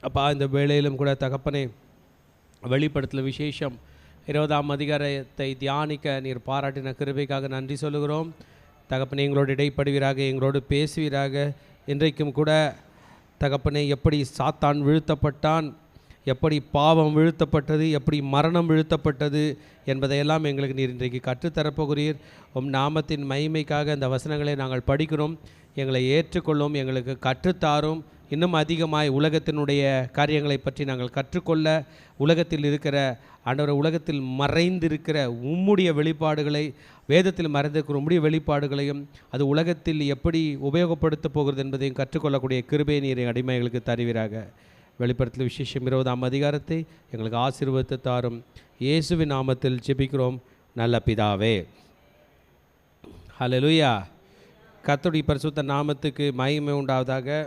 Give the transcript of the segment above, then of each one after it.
அப்பா, இந்த வேளையிலும் கூட தகப்பனே, வெளிப்படுத்தல் விசேஷம் 20ஆம் அதிகாரத்தை தியானிக்க நீர் பாராட்டின கிருபைக்காக நன்றி சொல்லுகிறோம். தகப்பனே, எங்களோடு இடைப்படுவீராக, எங்களோடு பேசுவீராக. இன்றைக்கும் கூட தகப்பனே, எப்படி சாத்தான் வீழ்த்தப்பட்டான், எப்படி பாவம் வீழ்த்தப்பட்டது, எப்படி மரணம் வீழ்த்தப்பட்டது என்பதையெல்லாம் எங்களுக்கு நீர் இன்றைக்கு கற்றுத்தரப்போகிறீர். நாமத்தின் மகிமைக்காக இந்த வசனங்களை நாங்கள் படிக்கிறோம். எங்களை ஏற்றுக்கொள்ளும், எங்களுக்கு கற்றுத்தாரும். இன்னும் அதிகமாய் உலகத்தினுடைய காரியங்களை பற்றி நாங்கள் கற்றுக்கொள்ள, உலகத்தில் இருக்கிற ஆண்டவரை, உலகத்தில் மறைந்திருக்கிற உம்முடைய வெளிப்பாடுகளை, வேதத்தில் மறைந்திருக்கிற உம்முடைய வெளிப்பாடுகளையும் அது உலகத்தில் எப்படி உபயோகப்படுத்த போகிறது என்பதையும் கற்றுக்கொள்ளக்கூடிய கிருபையை நீர் அடிமைகளுக்கு தருவீராக. வெளிப்படுத்தல் விசேஷம் 20ஆம் அதிகாரத்தை எங்களுக்கு ஆசீர்வதித்து தாரும். இயேசுவின் நாமத்தில் ஜெபிக்கிறோம் நல்ல பிதாவே. ஹல்லேலூயா. கர்த்தருடைய பரிசுத்த நாமத்துக்கு மகிமை உண்டாவதாக.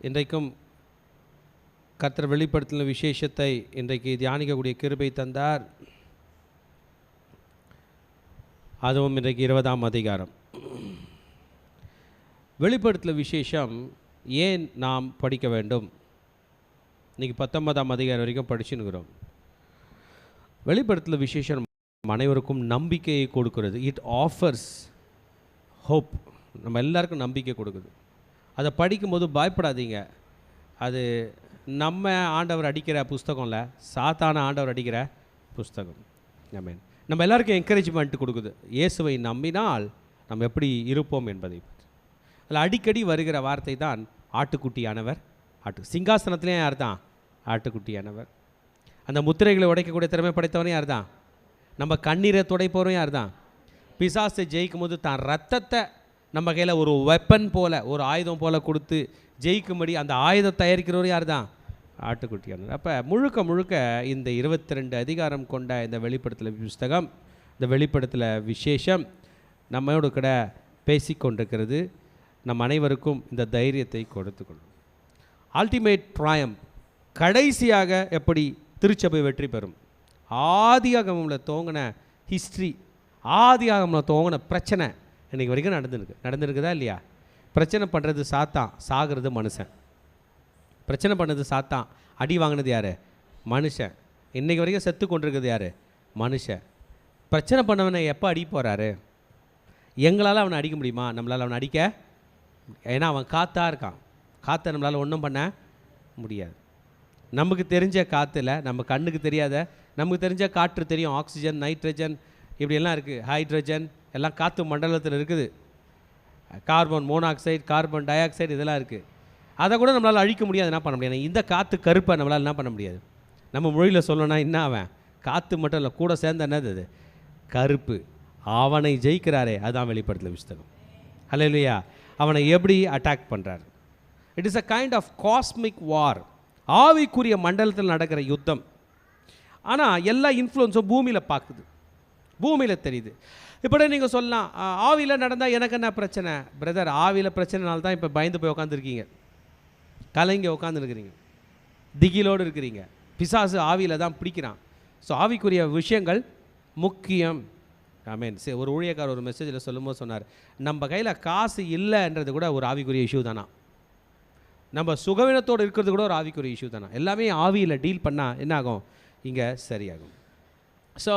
இன்றைக்கும் கர்த்தர் வெளிப்படுத்தின விசேஷத்தை இன்றைக்கு தியானிக்கக்கூடிய கிருபை தந்தார். அதுவும் இன்றைக்கு 20ஆம் அதிகாரம். வெளிப்படுத்தின விசேஷம் ஏன் நாம் படிக்க வேண்டும்? இன்றைக்கி 19ஆம் அதிகாரம் வரைக்கும் படிச்சுன்னுக்கிறோம். வெளிப்படுத்தின விசேஷம் அனைவருக்கும் நம்பிக்கையை கொடுக்கிறது. It offers hope. நம்ம எல்லாருக்கும் நம்பிக்கை கொடுக்குது. அதை படிக்கும்போது பயப்படாதீங்க. அது நம்ம ஆண்டவர் அடிக்கிற புஸ்தகம் இல்லை, சாத்தான ஆண்டவர் அடிக்கிற புஸ்தகம். ஆமென். நம்ம எல்லாருக்கும் என்கரேஜ்மெண்ட் கொடுக்குது. இயேசுவை நம்பினால் நம்ம எப்படி இருப்போம் என்பதை பற்றி. அதில் அடிக்கடி வருகிற வார்த்தை தான் ஆட்டுக்குட்டியானவர். சிங்காசனத்துலேயும் யார் தான்? ஆட்டுக்குட்டியானவர். அந்த முத்திரைகளை உடைக்கக்கூடிய திறமை படைத்தவனே யார் தான்? நம்ம கண்ணீரை துடைப்பவரும் யார் தான்? பிசாசை ஜெயிக்கும் போது தான் ரத்தத்தை நம்ம கையில் ஒரு வெப்பன் போல், ஒரு ஆயுதம் போல் கொடுத்து ஜெயிக்கும்படி அந்த ஆயுதம் தயாரிக்கிறவரும் யார் தான்? ஆட்டுக்குட்டியானவர். அப்போ முழுக்க முழுக்க இந்த 22 அதிகாரம் கொண்ட இந்த வெளிப்படுத்தல் புஸ்தகம், இந்த வெளிப்படுத்தல் விசேஷம் நம்மளோட கூட பேசிக்கொண்டிருக்கிறது. நம் அனைவருக்கும் இந்த தைரியத்தை கொடுத்துக்கொள்ளும். அல்டிமேட் ட்ராயம், கடைசியாக எப்படி திருச்சபை வெற்றி பெறும். ஆதியாகமத்தில் துவங்கின ஹிஸ்ட்ரி, ஆதியாகமத்தில் துவங்கின பிரச்சனை இன்றைக்கி வரைக்கும் நடந்துருக்குதா இல்லையா? பிரச்சனை பண்ணுறது சாத்தான், சாகிறது மனுஷன். பிரச்சனை பண்ணது சாத்தான், அடி வாங்கினது யார்? மனுஷன். இன்றைக்கி வரைக்கும் செத்து கொண்டிருக்கிறது யார்? மனுஷன். பிரச்சனை பண்ணவனை எப்போ அடி போகிறாரு? எங்களால் அவனை அடிக்க முடியுமா? நம்மளால் அவனை அடிக்க, ஏன்னா அவன் காற்றா இருக்கான். காற்றை நம்மளால் ஒன்றும் பண்ண முடியாது. நமக்கு தெரிஞ்ச காற்றுல, நம்ம கண்ணுக்கு தெரியாத, நமக்கு தெரிஞ்ச காற்று தெரியும். ஆக்சிஜன், நைட்ரஜன், இப்படியெல்லாம் இருக்குது. ஹைட்ரஜன் எல்லாம் காற்று மண்டலத்தில் இருக்குது. Carbon monoxide, carbon di oxide இதெல்லாம் இருக்குது. அதை கூட நம்மளால் அழிக்க முடியாது. என்ன பண்ண முடியாது? இந்த காற்று கருப்பை நம்மளால் என்ன பண்ண முடியாது? நம்ம மொழியில் சொல்லணும்னா என்ன, அவன் காற்று மட்டும் இல்லை, கூட சேர்ந்த என்னது அது? கருப்பு. அவனை ஜெயிக்கிறாரே, அதுதான் வெளிப்படுத்தல் புஸ்தகம். ஹல்லேலூயா. அவனை எப்படி அட்டாக் பண்ணுறார்? It is a kind of cosmic war. ஆவிக்குரிய மண்டலத்தில் நடக்கிற யுத்தம். ஆனால் எல்லா இன்ஃப்ளூயன்ஸும் பூமியில் பார்க்குது, பூமியில் தெரியுது. இப்படி நீங்கள் சொல்லலாம், ஆவியில் நடந்தால் எனக்கு என்ன பிரச்சனை? பிரதர், ஆவியில் பிரச்சனைனால தான் இப்போ பயந்து போய் உட்காந்துருக்கீங்க, கலைங்க உட்காந்துருக்கிறீங்க, திகிலோடு இருக்கிறீங்க. பிசாசு ஆவியில் தான் பிடிக்கிறான். ஸோ ஆவிக்குரிய விஷயங்கள் முக்கியம். ஆமேன். சரி, ஒரு ஊழியக்காரர் ஒரு மெசேஜில் சொல்லும்போது சொன்னார், நம்ம கையில் காசு இல்லைன்றது கூட ஒரு ஆவிக்குரிய இஷ்யூ தானா, நம்ம சுகவீனத்தோடு இருக்கிறது கூட ஒரு ஆவிக்குரிய இஷ்யூ தானா. எல்லாமே ஆவியில் டீல் பண்ணால் என்ன ஆகும்? இங்கே சரியாகும். ஸோ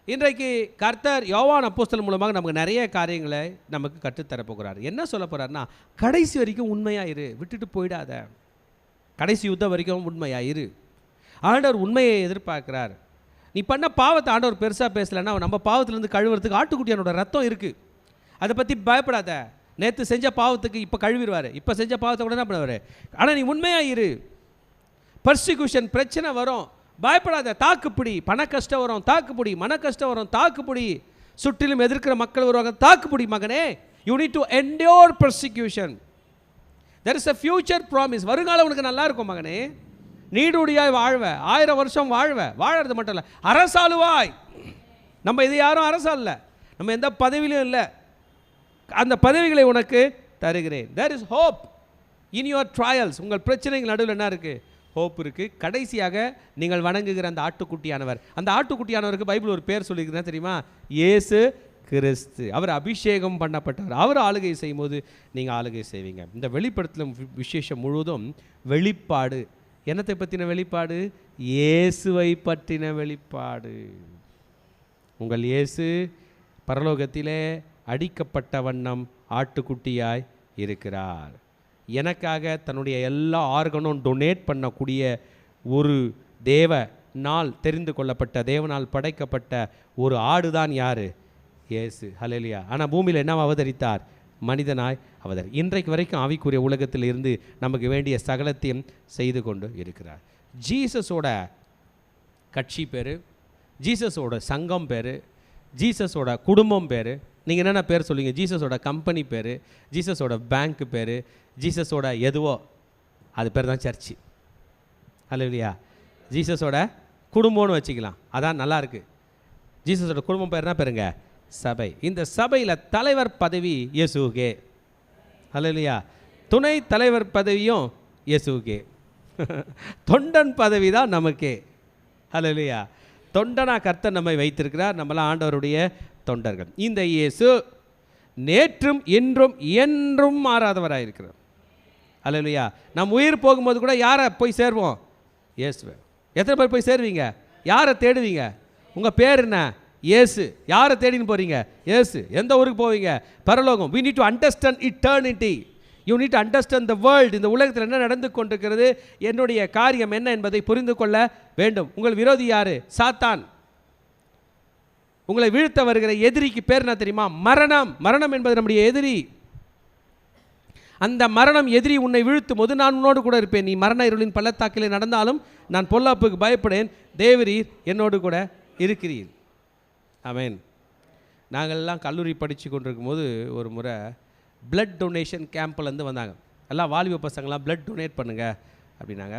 இன்றைக்கு கர்த்தர் யோவான் அப்போஸ்தலன் மூலமாக நமக்கு நிறைய காரியங்களை நமக்கு கற்றுத்தரப்போகிறார். என்ன சொல்ல போகிறார்னா, கடைசி வரைக்கும் உண்மையாக இரு, விட்டுட்டு போயிடாத. கடைசி யுத்தம் வரைக்கும் உண்மையாக இரு. ஆண்டவர் உண்மையை எதிர்பார்க்கிறார். நீ பண்ண பாவத்தை ஆண்டவர் பெருசாக பேசலைன்னா, நம்ம பாவத்திலேருந்து கழுவுறதுக்கு ஆட்டுக்குட்டியானோட ரத்தம் இருக்குது. அதை பற்றி பயப்படாத. நேற்று செஞ்ச பாவத்துக்கு இப்போ கழுவிடுவார், இப்போ செஞ்ச பாவத்தை கூட என்ன பண்ணுவார்? ஆனால் நீ உண்மையாக இரு. பர்சிக்யூஷன், பிரச்சனை வரும், பயப்படாத. தாக்குப்பிடி. பண கஷ்டம் வரும், தாக்குப்பிடி. மன கஷ்டம் வரும், தாக்குப்பிடி. சுற்றிலும் எதிர்க்கிற மக்கள் வருவாங்க, தாக்குப்பிடி மகனே. You need to endure persecution. There is a future promise. வருங்காலம் உனக்கு நல்லா இருக்கும் மகனே. நீடுடியாய் வாழ்வ, 1000 வருஷம் வாழ்வ. வாழறது மட்டும் இல்லை, அரசாளுவாய். நம்ம இது யாரும் அரசாளல, நம்ம எந்த பதவியிலும் இல்லை. அந்த பதவிகளை உனக்கு தருகிறேன். There is hope in your trials. உங்கள் பிரச்சனைகள் நடுவில் என்ன இருக்குது? ஹோப் இருக்குது. கடைசியாக நீங்கள் வணங்குகிற அந்த ஆட்டுக்குட்டியானவர், அந்த ஆட்டுக்குட்டியானவருக்கு பைபிள் ஒரு பேர் சொல்லியிருக்கிறேன் தெரியுமா? இயேசு கிறிஸ்து. அவர் அபிஷேகம் பண்ணப்பட்டவர். அவர் ஆளுகை செய்யும்போது நீங்கள் ஆளுகை செய்வீங்க. இந்த வெளிப்படுத்தலும் விசேஷம் முழுவதும் வெளிப்பாடு. என்னத்தை பற்றின வெளிப்பாடு? இயேசுவை பற்றின வெளிப்பாடு. உங்கள் இயேசு பரலோகத்திலே அடிக்கப்பட்ட வண்ணம் ஆட்டுக்குட்டியாய் இருக்கிறார். எனக்காக தன்னுடைய எல்லா ஆர்கனும் டொனேட் பண்ணக்கூடிய ஒரு தேவ நாள், தெரிந்து கொள்ளப்பட்ட தேவனால் படைக்கப்பட்ட ஒரு ஆடு தான் யார்? இயேசு. ஹல்லேலூயா. ஆனால் பூமியில் என்ன அவதரித்தார்? மனிதனாய் இன்றைக்கு வரைக்கும் ஆவிக்குரிய உலகத்தில் இருந்து நமக்கு வேண்டிய சகலத்தையும் செய்து கொண்டு இருக்கிறார். ஜீசஸோட கட்சி பேர், ஜீசஸோட சங்கம் பேர், ஜீசஸோட குடும்பம் பேர். நீங்கள் என்னென்ன பேர் சொல்லுவீங்க? ஜீசஸோட கம்பெனி பேர், ஜீசஸோட பேங்க் பேர், ஜீசஸோட எதுவோ அது பேர் தான் சர்ச்சு. ஹல்லேலூயா. ஜீசஸோட குடும்பம்னு வச்சுக்கலாம், அதான் நல்லாயிருக்கு. ஜீசஸோட குடும்பம் பேர் என்ன பேருங்க? சபை. இந்த சபையில் தலைவர் பதவி இயேசுவுக்கே. ஹல்லேலூயா. துணை தலைவர் பதவியும் இயேசுவுக்கே. தொண்டன் பதவி தான் நமக்கே. ஹல்லேலூயா. தொண்டனா கர்த்தர் நம்மை வைத்திருக்கிறார். நம்மளாம் ஆண்டவருடைய தொண்டர்கள். இந்த இயேசு நேற்றும் இன்றும் என்றும் மாறாதவராயிருக்கிறார். ஹல்லேலூயா. நம் உயிர் போகும்போது கூட யாரை போய் சேர்வோம்? இயேசுவை. எத்தனை பேர் போய் சேருவீங்க? யாரை தேடுவீங்க? உங்கள் பேர் என்ன? இயேசு. யாரை தேடின்னு போகிறீங்க? இயேசு. எந்த ஊருக்கு போவீங்க? பரலோகம். we need to understand eternity. you need to understand the world. இந்த உலகத்தில் என்ன நடந்து கொண்டிருக்கிறது, என்னுடைய காரியம் என்ன என்பதை புரிந்து கொள்ள வேண்டும். உங்கள் விரோதி யாரு? சாத்தான். உங்களை வீழ்த்த வருகிற எதிரிக்கு பேர் என்ன தெரியுமா? மரணம். மரணம் என்பது நம்முடைய எதிரி. அந்த மரணம் எதிரி உன்னை வீழ்த்தும் போது நான் உன்னோடு கூட இருப்பேன். நீ மரண இருளின் பள்ளத்தாக்கிலே நடந்தாலும் நான் பொல்லாப்புக்கு பயப்படேன், தேவரீர் என்னோடு கூட இருக்கிறீர். ஆமென். நாங்கள்லாம் கல்லூரி படித்து கொண்டிருக்கும் போது ஒரு முறை பிளட் டொனேஷன் கேம்ப்லேருந்து வந்தாங்க. எல்லாம் வாலிப பசங்களாம் பிளட் டொனேட் பண்ணுங்க அப்படின்னாங்க.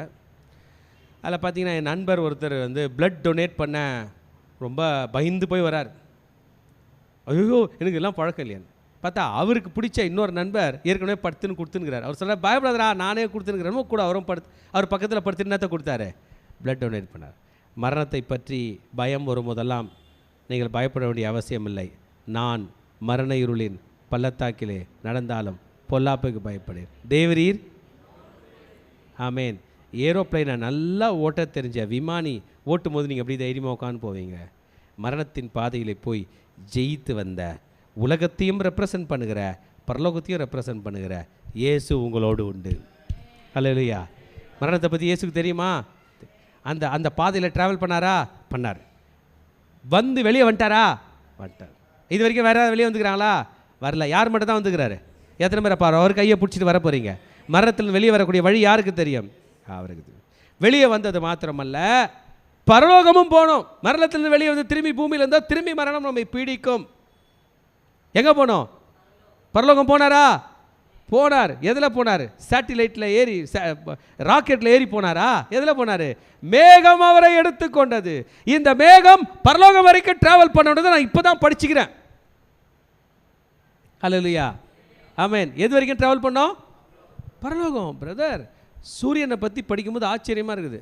அதில் பார்த்தீங்கன்னா என் நண்பர் ஒருத்தர் பிளட் டொனேட் பண்ண ரொம்ப பயந்து போய் வரார். ஐயோ எனக்கு எல்லாம் பழக்கம் இல்லையான்னு பார்த்தா அவருக்கு பிடிச்ச இன்னொரு நண்பர் ஏற்கனவே படுத்துன்னு கொடுத்துனுக்கிறார். அவர் சொல்கிறார், பயப்படாதரா நானே கொடுத்துனுக்கிறேன் கூட. அவரும் அவர் பக்கத்தில் படுத்து என்னத்தை கொடுத்தாரு? பிளட் டொனேட் பண்ணார். மரணத்தை பற்றி பயம் வரும்போதெல்லாம் நீங்கள் பயப்பட வேண்டிய அவசியம் இல்லை. நான் மரண இருளின் பள்ளத்தாக்கிலே நடந்தாலும் பொல்லாப்புக்கு பயப்படேன், தேவரீர். ஆமேன். ஏரோப்ளைனை நல்லா ஓட்ட தெரிஞ்ச விமானி ஓட்டும் போது நீங்கள் எப்படி தைரியமாக உட்காந்து போவீங்க? மரணத்தின் பாதையில் போய் ஜெயித்து வந்த, உலகத்தையும் ரெப்ரசன்ட் பண்ணுகிற, பரலோகத்தையும் ரெப்ரசன்ட் பண்ணுகிற இயேசு உங்களோடு உண்டு. ஹல்லேலூயா. மரணத்தை பற்றி இயேசுக்கு தெரியுமா? அந்த அந்த பாதையில் ட்ராவல் பண்ணாரா? பண்ணார். வெளியே வந்துட்டாரா? வந்துட்டார். இது வரைக்கும் வேறு யாராவது வெளியே வந்துக்கிறாங்களா? வரல. யார் மட்டும் தான் வந்துக்கிறாரு? எத்தனை பேரை பாரு, அவர் கையை பிடிச்சிட்டு வர போகிறீங்க. மரணத்தில் வெளியே வரக்கூடிய வழி யாருக்கு தெரியும்? அவருக்கு. வெளியே வந்தது மாத்திரமல்ல, பரலோகமும் போனோம். மரணத்திலிருந்து வெளியே வந்து திரும்பி பூமியில் இருந்தால் திரும்பி மரணம் நம்மை பீடிக்கும். எங்கே போனோம்? பரலோகம் போனாரா? போனார். எதில் போனார்? சேட்டிலைட்டில் ஏறி, ராக்கெட்டில் ஏறி போனாரா? எதில் போனார்? மேகம் அவரை எடுத்துக்கொண்டது. இந்த மேகம் பரலோகம் வரைக்கும் டிராவல் பண்ணது நான் இப்போ தான் படிச்சுக்கிறேன். ஹல்லேலூயா. ஆமென். எது வரைக்கும் டிராவல் பண்ணோம்? பரலோகம். பிரதர், சூரியனை பற்றி படிக்கும்போது ஆச்சரியமாக இருக்குது.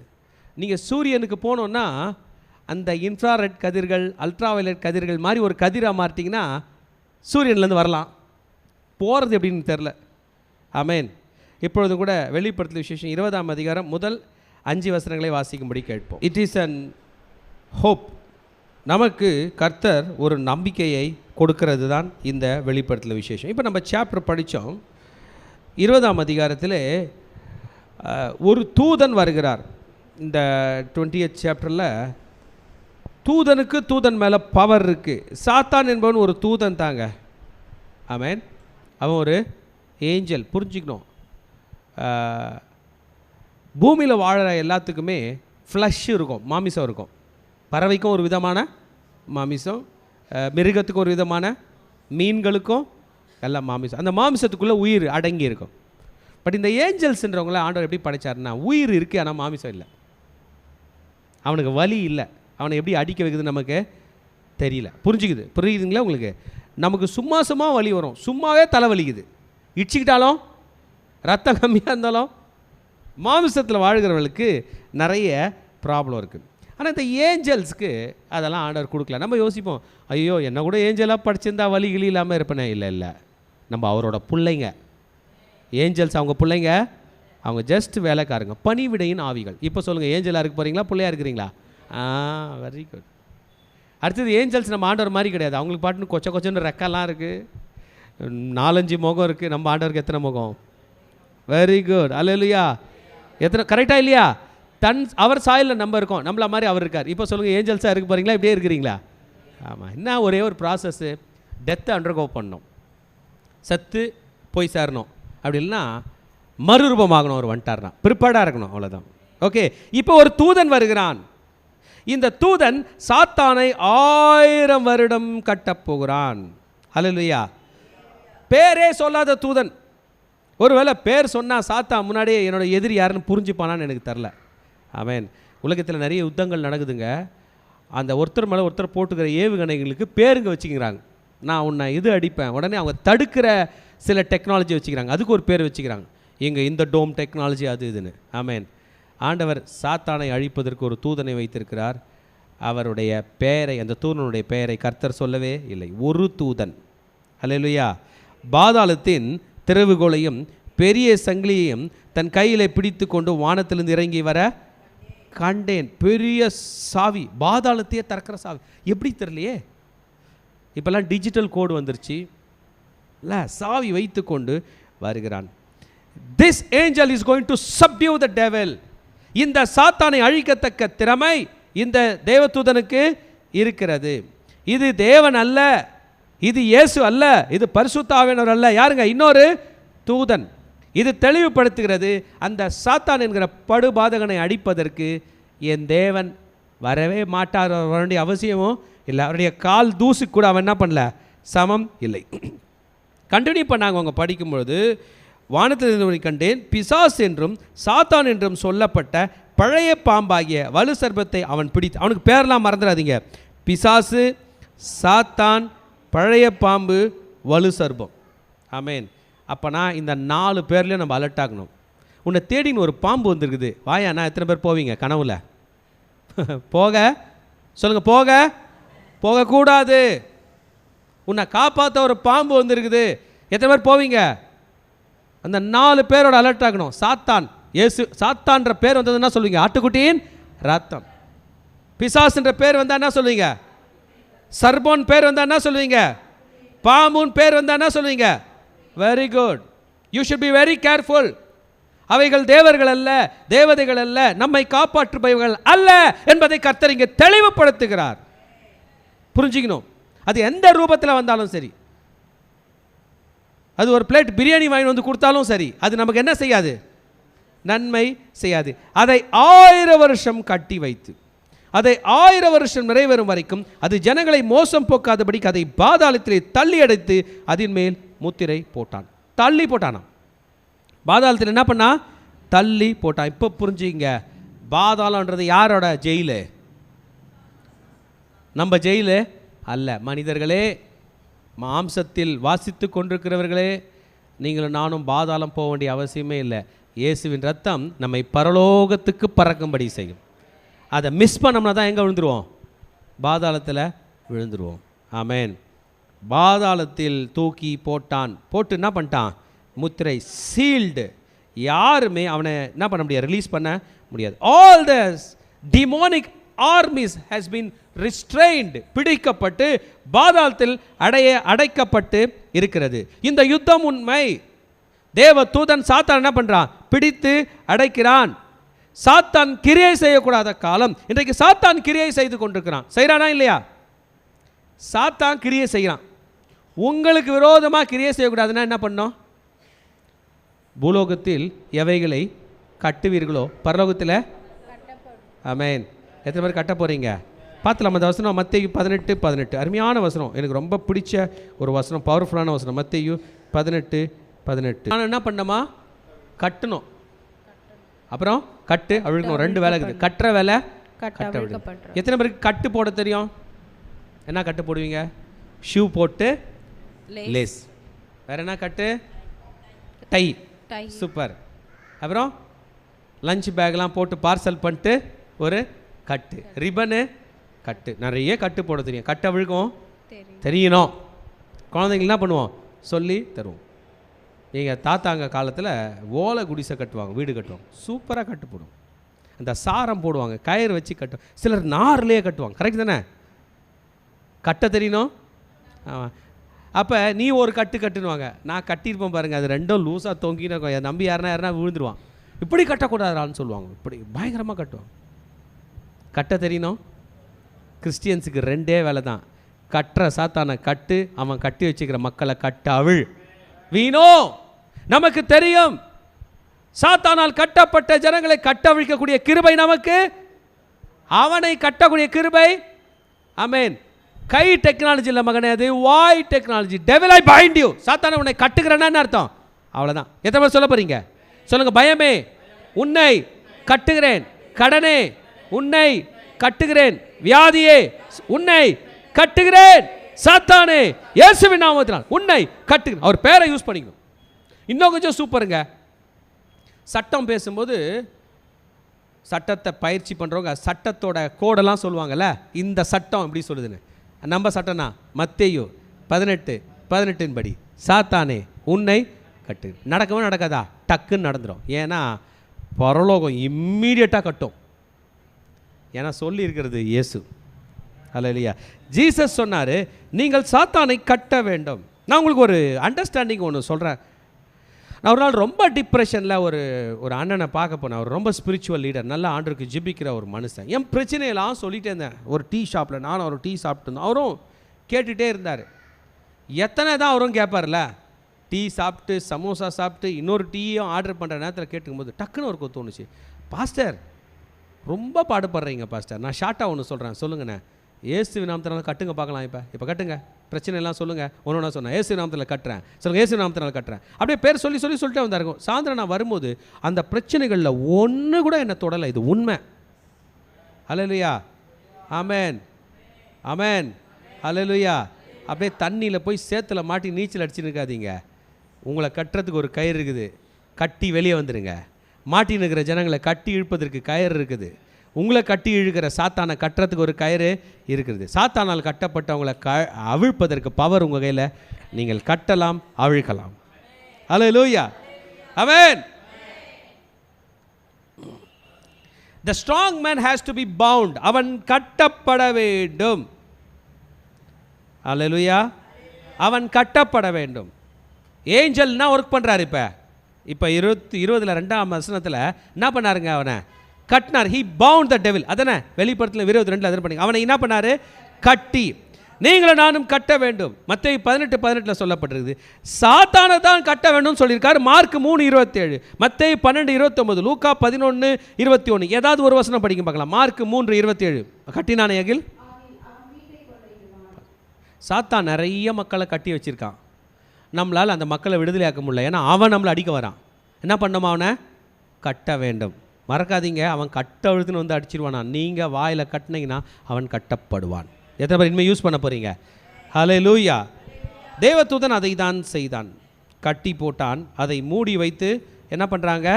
நீங்கள் சூரியனுக்கு போனோன்னா அந்த இன்ஃப்ராரெட் கதிர்கள், அல்ட்ராவயலட் கதிர்கள் மாதிரி ஒரு கதிராக மாற்றிங்கன்னா சூரியன்லேருந்து வரலாம். போகிறது எப்படின்னு தெரில. ஆமேன். இப்பொழுது கூட வெளிப்படுத்தல் விசேஷம் 20ஆம் அதிகாரம் முதல் 5 வசனங்களை வாசிக்கும்படி கேட்போம். It is an hope. நமக்கு கர்த்தர் ஒரு நம்பிக்கையை கொடுக்கிறது தான் இந்த வெளிப்படுத்தல் விசேஷம். இப்போ நம்ம சாப்டர் படித்தோம். 20ஆம் அதிகாரத்தில் ஒரு தூதன் வருகிறார். இந்த 20th சாப்டரில் தூதனுக்கு தூதன் மேலே பவர் இருக்குது. சாத்தான் என்பவன் ஒரு தூதன் தாங்க. ஆமேன். அவன் ஒரு ஏஞ்சல். புரிஞ்சுக்கணும். பூமியில் வாழற எல்லாத்துக்குமே ஃப்ளஷ் இருக்கும், மாமிசம் இருக்கும். பறவைக்கும் ஒரு விதமான மாமிசம், மிருகத்துக்கும் ஒரு விதமான, மீன்களுக்கும் எல்லாம் மாமிசம். அந்த மாமிசத்துக்குள்ளே உயிர் அடங்கி இருக்கும். பட் இந்த ஏஞ்சல்ஸ்ன்றவங்கள ஆண்டவர் எப்படி படைச்சாருன்னா, உயிர் இருக்குது ஆனால் மாமிசம் இல்லை. அவனுக்கு வலி இல்லை. அவனை எப்படி அடிக்க வைக்குதுன்னு நமக்கு தெரியல. புரியுதுங்களா உங்களுக்கு? நமக்கு சும்மா வலி வரும், சும்மாவே தலை வலிக்குது. இடிச்சிக்கிட்டாலும் ரத்தம் கம்மியாக இருந்தாலும் மாமிசத்தில் வாழ்கிறவர்களுக்கு நிறைய ப்ராப்ளம் இருக்குது. ஆனால் இந்த ஏஞ்சல்ஸ்க்கு அதெல்லாம் ஆண்டவர் கொடுக்கல. நம்ம யோசிப்போம், ஐயோ என்ன கூட ஏஞ்சலாக படிச்சிருந்தா வலி கிளி இல்லாமல் இருப்பேனே. இல்லை, நம்ம அவரோட பிள்ளைங்க. ஏஞ்சல்ஸ் அவங்க பிள்ளைங்க, அவங்க ஜஸ்ட் வேலைக்காரங்க, பணிவிடையின் ஆவிகள். இப்போ சொல்லுங்கள், ஏஞ்சலாக இருக்க போகிறீங்களா பிள்ளையாக இருக்கிறீங்களா? Very good. அடுத்தது ஏஞ்சல்ஸ் நம்ம ஆண்டவர் மாதிரி கிடையாது. அவங்களுக்கு பாட்டுன்னு கொச்சன்னு ரெக்கெல்லாம் இருக்குது, 4-5 முகம் இருக்குது. நம்ம ஆண்டவருக்கு எத்தனை முகம்? வெரி குட், அல்லேலூயா. எத்தனை கரெக்டாக இல்லையா? அவர் சாயலில் நம்ம இருக்கோம், நம்மள மாதிரி அவர் இருக்கார். இப்போ சொல்லுங்கள், ஏஞ்சல்ஸாக இருக்க போகிறீங்களா, இப்படியே இருக்கிறீங்களா? ஆமாம். என்ன ஒரே ஒரு ப்ராசஸ்ஸு, டெத்தை அண்டர்கோ பண்ணணும், சத்து போய் சேரணும். அப்படி இல்லைன்னா மறுரூபமாகணும். அவர் வந்துட்டார்னா ப்ரிப்பேர்டாக இருக்கணும், அவ்வளோதான். ஓகே, இப்போ ஒரு தூதன் வருகிறான். இந்த தூதன் சாத்தானை 1000 வருடம் கட்டப்போகிறான். அல்லேலூயா. பேரே சொல்லாத தூதன். ஒருவேளை பேர் சொன்னால் சாத்தான் முன்னாடியே என்னோட எதிரி யாருன்னு புரிஞ்சுப்பானான்னு எனக்கு தெரில. ஆமென். உலகத்தில் நிறைய யுத்தங்கள் நடக்குதுங்க. அந்த ஒருத்தர் மேலே ஒருத்தர் போட்டுக்கிற ஏவுகணைகளுக்கு பேருங்க வச்சுக்கிறாங்க. நான் உன்னை இது அடிப்பேன், உடனே அவங்க தடுக்கிற சில டெக்னாலஜி வச்சுக்கிறாங்க, அதுக்கு ஒரு பேர் வச்சுக்கிறாங்க. இங்கே இந்த டோம் டெக்னாலஜி அது இதுன்னு. ஆமென். ஆண்டவர் சாத்தானை அழிப்பதற்கு ஒரு தூதனை வைத்திருக்கிறார். அவருடைய பெயரை, அந்த தூதனுடைய பெயரை கர்த்தர் சொல்லவே இல்லை. ஒரு தூதன். அல்லேலூயா. பாதாளத்தின் திறவுகோலையும் பெரிய சங்கிலியையும் தன் கையில் பிடித்து கொண்டு வானத்திலிருந்து இறங்கி வர கண்டேன். பெரிய சாவி, பாதாளத்தையே திறக்கிற சாவி. எப்படி தெரியலையே, இப்போல்லாம் டிஜிட்டல் கோடு வந்துருச்சு இல்லை, சாவி வைத்து கொண்டு வருகிறான். This angel is going to சப்டியூ the devil. இந்த சாத்தானை அழிக்கத்தக்க திறமை இந்த தேவதூதனுக்கு இருக்கிறது. இது தேவன் அல்ல, இது இயேசு அல்ல, இது பரிசுத்த ஆவியானவர் அல்ல. யாருங்க? இன்னொரு தூதன். இது தெளிவுபடுத்துகிறது, அந்த சாத்தான் என்கிற படுபாதகனை அடிப்பதற்கு என் தேவன் வரவே மாட்டார். அவருடைய அவசியமும் இல்லை, அவருடைய கால் தூசு கூட அவன் என்ன பண்ணல, சமம் இல்லை. கண்டினியூ பண்ணாங்க. அவங்க படிக்கும்பொழுது, வானத்தில் கண்டேன், பிசாஸ் என்றும் சாத்தான் என்றும் சொல்லப்பட்ட பழைய பாம்பாகிய வலு சர்ப்பத்தை அவன் பிடித்து. அவனுக்கு பேரெல்லாம் மறந்துடாதீங்க. பிசாசு, சாத்தான், பழைய பாம்பு, வலு சர்ப்பம். ஆமேன். அப்போனா இந்த 4 பேர்லேயும் நம்ம அலர்ட் ஆகணும். உன்னை தேடின்னு ஒரு பாம்பு வந்துருக்குது, வாயா. நான் எத்தனை பேர் போவீங்க கனவுல? போக சொல்லுங்கள், போகக்கூடாது. உன்னை காப்பாற்ற ஒரு பாம்பு வந்துருக்குது, எத்தனை பேர் போவீங்க? அந்த 4 பேரோட அலர்ட் ஆகணும். சாத்தான், இயேசு சாத்தான்ற பேர் வந்தது என்ன சொல்லுவீங்க? ஆட்டுக்குட்டியின் ரத்தம். பிசாசுன்ற பேர் வந்தால் என்ன சொல்லுவீங்க? சர்போன் பேர் வந்தால் என்ன சொல்லுவீங்க? பாம்புன் பேர் வந்தால் என்ன சொல்லுவீங்க? Very good. You should be very careful. அவைகள் தேவர்கள் அல்ல, தேவதைகள் அல்ல, நம்மை காப்பாற்றுபவைகள் அல்ல என்பதை கர்த்தர் இங்கே தெளிவுபடுத்துகிறார். புரிஞ்சுக்கணும். அது எந்த ரூபத்தில் வந்தாலும் சரி, அது ஒரு பிளேட் பிரியாணி வாங்கி வந்து கொடுத்தாலும் சரி, அது நமக்கு என்ன செய்யாது? நன்மை செய்யாது. அதை 1000 வருஷம் கட்டி வைத்து, அதை 1000 வருஷம் நிறைவேறும் வரைக்கும் அது ஜனங்களை மோசம் போக்காதபடிக்கு அதை பாதாளத்திலே தள்ளி அடைத்து அதன் மேல் முத்திரை போட்டான். தள்ளி போட்டானாம். பாதாளத்தில் என்ன பண்ணா? தள்ளி போட்டான். இப்போ புரிஞ்சுங்க, பாதாளன்றது யாரோட ஜெயிலு? நம்ம ஜெயிலு அல்ல. மனிதர்களே, மாம்சத்தில் வாசித்து கொண்டிருக்கிறவர்களே, நீங்களும் நானும் பாதாளம் போக வேண்டிய அவசியமே இல்லை. இயேசுவின் ரத்தம் நம்மை பரலோகத்துக்கு பறக்கும்படி செய்யும். அதை மிஸ் பண்ணோம்னா தான் எங்கே விழுந்துருவோம்? பாதாளத்தில் விழுந்துருவோம். ஆமேன். பாதாளத்தில் தூக்கி போட்டான். போட்டு என்ன பண்ணிட்டான்? முத்திரை, சீல்டு. யாருமே அவனை என்ன பண்ண முடியாது? ரிலீஸ் பண்ண முடியாது. All the demonic armies has been restrained. பிடிக்கப்பட்டு பாதாளத்தில் அடைக்கப்பட்டு இருக்கிறது. இந்த யுத்தம் உண்மை. தேவ தூதன் சாத்தான் என்ன பண்ணுறான்? பிடித்து அடைக்கிறான். சாத்தான் கிரியை செய்யக்கூடாத காலம். இன்றைக்கு சாத்தான் கிரியை செய்து கொண்டிருக்கிறான். செய்கிறானா இல்லையா? சாத்தான் கிரியை செய்கிறான். உங்களுக்கு விரோதமாக கிரியை செய்யக்கூடாதுன்னா என்ன பண்ணோம்? பூலோகத்தில் எவைகளை கட்டுவீர்களோ பரலோகத்தில். ஆமேன். எத்தனை பேர் கட்ட போகிறீங்க? பார்த்துலாம். அந்த வசனம் மத்தேயு 18:18 அருமையான வசனம். எனக்கு ரொம்ப பிடிச்ச ஒரு வசனம், பவர்ஃபுல்லான வசனம். மத்தேயு 18:18. நான் என்ன பண்ணமா? கட்டணும். அப்புறம் கட்டு அவிழ்க்கணும். 2 வேலை இருக்குது. கட்டுற வேலை, கட்ட அவிழ்க்கணும். எத்தனை பேருக்கு கட்டு போட தெரியும்? என்ன கட்டு போடுவீங்க? ஷூ போட்டு லேஸ். வேற என்ன கட்டு? டை. சூப்பர். அப்புறம் லஞ்ச் பேக்லாம் போட்டு பார்சல் பண்ணிட்டு ஒரு கட்டு. ரிப்பனு கட்டு. நிறைய கட்டு போட தெரியும். கட்டை விழுக்கும் தெரியணும். குழந்தைங்க என்ன பண்ணுவோம் சொல்லி தருவோம். எங்கள் தாத்தாங்க காலத்தில் ஓலை குடிசை கட்டுவாங்க, வீடு கட்டுவாங்க, சூப்பராக கட்டு போடுவோம். அந்த சாரம் போடுவாங்க, கயிறு வச்சு கட்டுவோம். சிலர் நார்லேயே கட்டுவாங்க. கரெக்ட் தானே? கட்ட தெரியணும். ஆமாம். அப்போ நீ ஒரு கட்டு கட்டுனுவாங்க, நான் கட்டியிருப்பேன் பாருங்கள், அது ரெண்டும் லூஸாக தொங்கின்னு நம்பி யாருனா விழுந்துருவான். இப்படி கட்டக்கூடாதான்னு சொல்லுவாங்க. இப்படி பயங்கரமாக கட்டுவாங்க. கட்ட தெரியணும். கிறிஸ்டியன்ஸுக்கு ரெண்டே வேலை தான், கட்டுற சாத்தானை கட்டு, அவன் கட்டி வச்சுக்கிற மக்களை கட்ட அவிழ். வீணோ நமக்கு தெரியும், சாத்தானால் கட்டப்பட்ட ஜனங்களை கட்டவிழ்க்கக்கூடிய கிருபை நமக்கு, அவனை கட்டக்கூடிய கிருபை. ஆமென். கை டெக்னாலஜி இல்லை மகனே, அது வாய் technology. Devil I bind you. சாத்தானை உன்னை கட்டுகிறேன்னு அர்த்தம். அவ்வளோதான். எத்தனை பேர் சொல்ல போறீங்க சொல்லுங்க? பயமே உன்னை கட்டுகிறேன், கடனே உன்னை கட்டுகிறேன், வியாதியே உன்னை கட்டுகிறேன், சாத்தானே இயேசுவின் நாமத்தினால் உன்னை கட்டுகிறேன். அவர் பேரை யூஸ் பண்ணிக்கணும். இன்னும் கொஞ்சம் சூப்பருங்க. சட்டம் பேசும்போது சட்டத்தை பயிற்சி பண்ணுறவங்க சட்டத்தோட கோடெல்லாம் சொல்லுவாங்கல்ல. இந்த சட்டம் எப்படி சொல்லுதுன்னு. நம்ம சட்டம்னா மத்தேயு 18:18 படி சாத்தானே உன்னை கட்டு. நடக்கவே நடக்காதா? டக்குன்னு நடந்துடும். ஏன்னா பரலோகம் இம்மீடியட்டாக கட்டும். ஏன்னா சொல்லி இருக்கிறது இயேசு. அல்லேலூயா. ஜீசஸ் சொன்னார், நீங்கள் சாத்தானை கட்ட வேண்டும். நான் உங்களுக்கு ஒரு அண்டர்ஸ்டாண்டிங் ஒன்று சொல்கிறேன். நான் ஒரு நாள் ரொம்ப டிப்ரெஷனில் ஒரு அண்ணனை பார்க்க போனேன். அவர் ரொம்ப ஸ்பிரிச்சுவல் லீடர், நல்ல ஆண்டருக்கு ஜிபிக்கிற ஒரு மனுஷன். என் பிரச்சனையெல்லாம் சொல்லிகிட்டே இருந்தேன். ஒரு டீ ஷாப்பில் நானும் ஒரு டீ சாப்பிட்டு இருந்தோம். அவரும் கேட்டுகிட்டே இருந்தார். எத்தனை தான் அவரும் கேட்பார்ல. டீ சாப்பிட்டு சமோசா சாப்பிட்டு இன்னொரு டீயும் ஆர்டர் பண்ணுற நேரத்தில் கேட்டுக்கும்போது டக்குன்னு ஒரு தோணுச்சு, பாஸ்டர் ரொம்ப பாடுபடுறீங்க பாஸ்டர். நான் ஷார்ட்டாக ஒன்று சொல்கிறேன், சொல்லுங்கண்ணே. ஏசு நாமத்தினால கட்டுங்க பார்க்கலாம். இப்போ கட்டுங்க, பிரச்சனை எல்லாம் சொல்லுங்கள். ஒன்று சொன்னேன், ஏசு நாமத்தில் கட்டுறேன் சொல்லுங்கள், ஏசு நாமத்தினால கட்டுறேன். அப்படியே பேர் சொல்லிட்டே வந்தாருக்கும். சாயந்தரம் நான் வரும்போது அந்த பிரச்சனைகளில் ஒன்று கூட என்னை தொடலை. இது உண்மை. அல்லேலூயா. ஆமென், ஆமென், அல்லேலூயா. அப்படியே தண்ணியில் போய் சேத்துல மாட்டி நீச்சல் அடிச்சுன்னு இருக்காதீங்க. உங்களை கட்டுறதுக்கு ஒரு கயிறு இருக்குது, கட்டி வெளியே வந்துடுங்க. மாட்டின்னு இருக்கிற ஜனங்களை கட்டி இழுப்பதற்கு கயிறு இருக்குது. உங்களை கட்டி இழுக்கிற சாத்தானை கட்டுறதுக்கு ஒரு கயிறு இருக்கிறது. சாத்தானால் கட்டப்பட்டவங்களை அவிழ்ப்பதற்கு பவர் உங்கள் கையில். நீங்கள் கட்டலாம், அவிழ்க்கலாம். அல்லேலூயா. ஆமென். The strong man has to be bound. அவன் கட்டப்பட வேண்டும். அல்லேலூயா. அவன் கட்டப்பட வேண்டும். ஏஞ்சல்னா ஒர்க் பண்ணுறாரு. இப்போ 20:2 வசனத்தில் என்ன பண்ணாருங்க? அவனை கட்டினார். He bound the devil. அதானே வெளிப்படுத்தல 22:2 அதனை பண்ணி அவனை என்ன பண்ணாரு? கட்டி. நீங்களும் நானும் கட்ட வேண்டும். மத்தேயு 18:18 சொல்லப்பட்டிருக்குது. சாத்தானை தான் கட்ட வேண்டும் சொல்லியிருக்காரு. மார்க் 3:27, மத்தேயு 12:29, லூக்கா 11:21. ஏதாவது ஒரு வசனம் படிக்க பார்க்கலாம். மார்க் 3:27. கட்டினானே அகில். சாத்தான் நிறைய மக்களை கட்டி வச்சிருக்கான். நம்மளால் அந்த மக்களை விடுதலையாக்க முடியல. ஏன்னா அவன் நம்மளை அடிக்க வரான். என்ன பண்ணோமா? அவனை கட்ட வேண்டும். மறக்காதீங்க, அவன் கட்ட அழுதுன்னு வந்து அடிச்சிருவானா. நீங்கள் வாயில் கட்டினீங்கன்னா அவன் கட்டப்படுவான். எத்தனை பேர் இனிமேல் யூஸ் பண்ண போகிறீங்க? ஹல்லேலூயா. தேவதூதன் அதை தான் செய்தான். கட்டி போட்டான். அதை மூடி வைத்து என்ன பண்ணுறாங்க?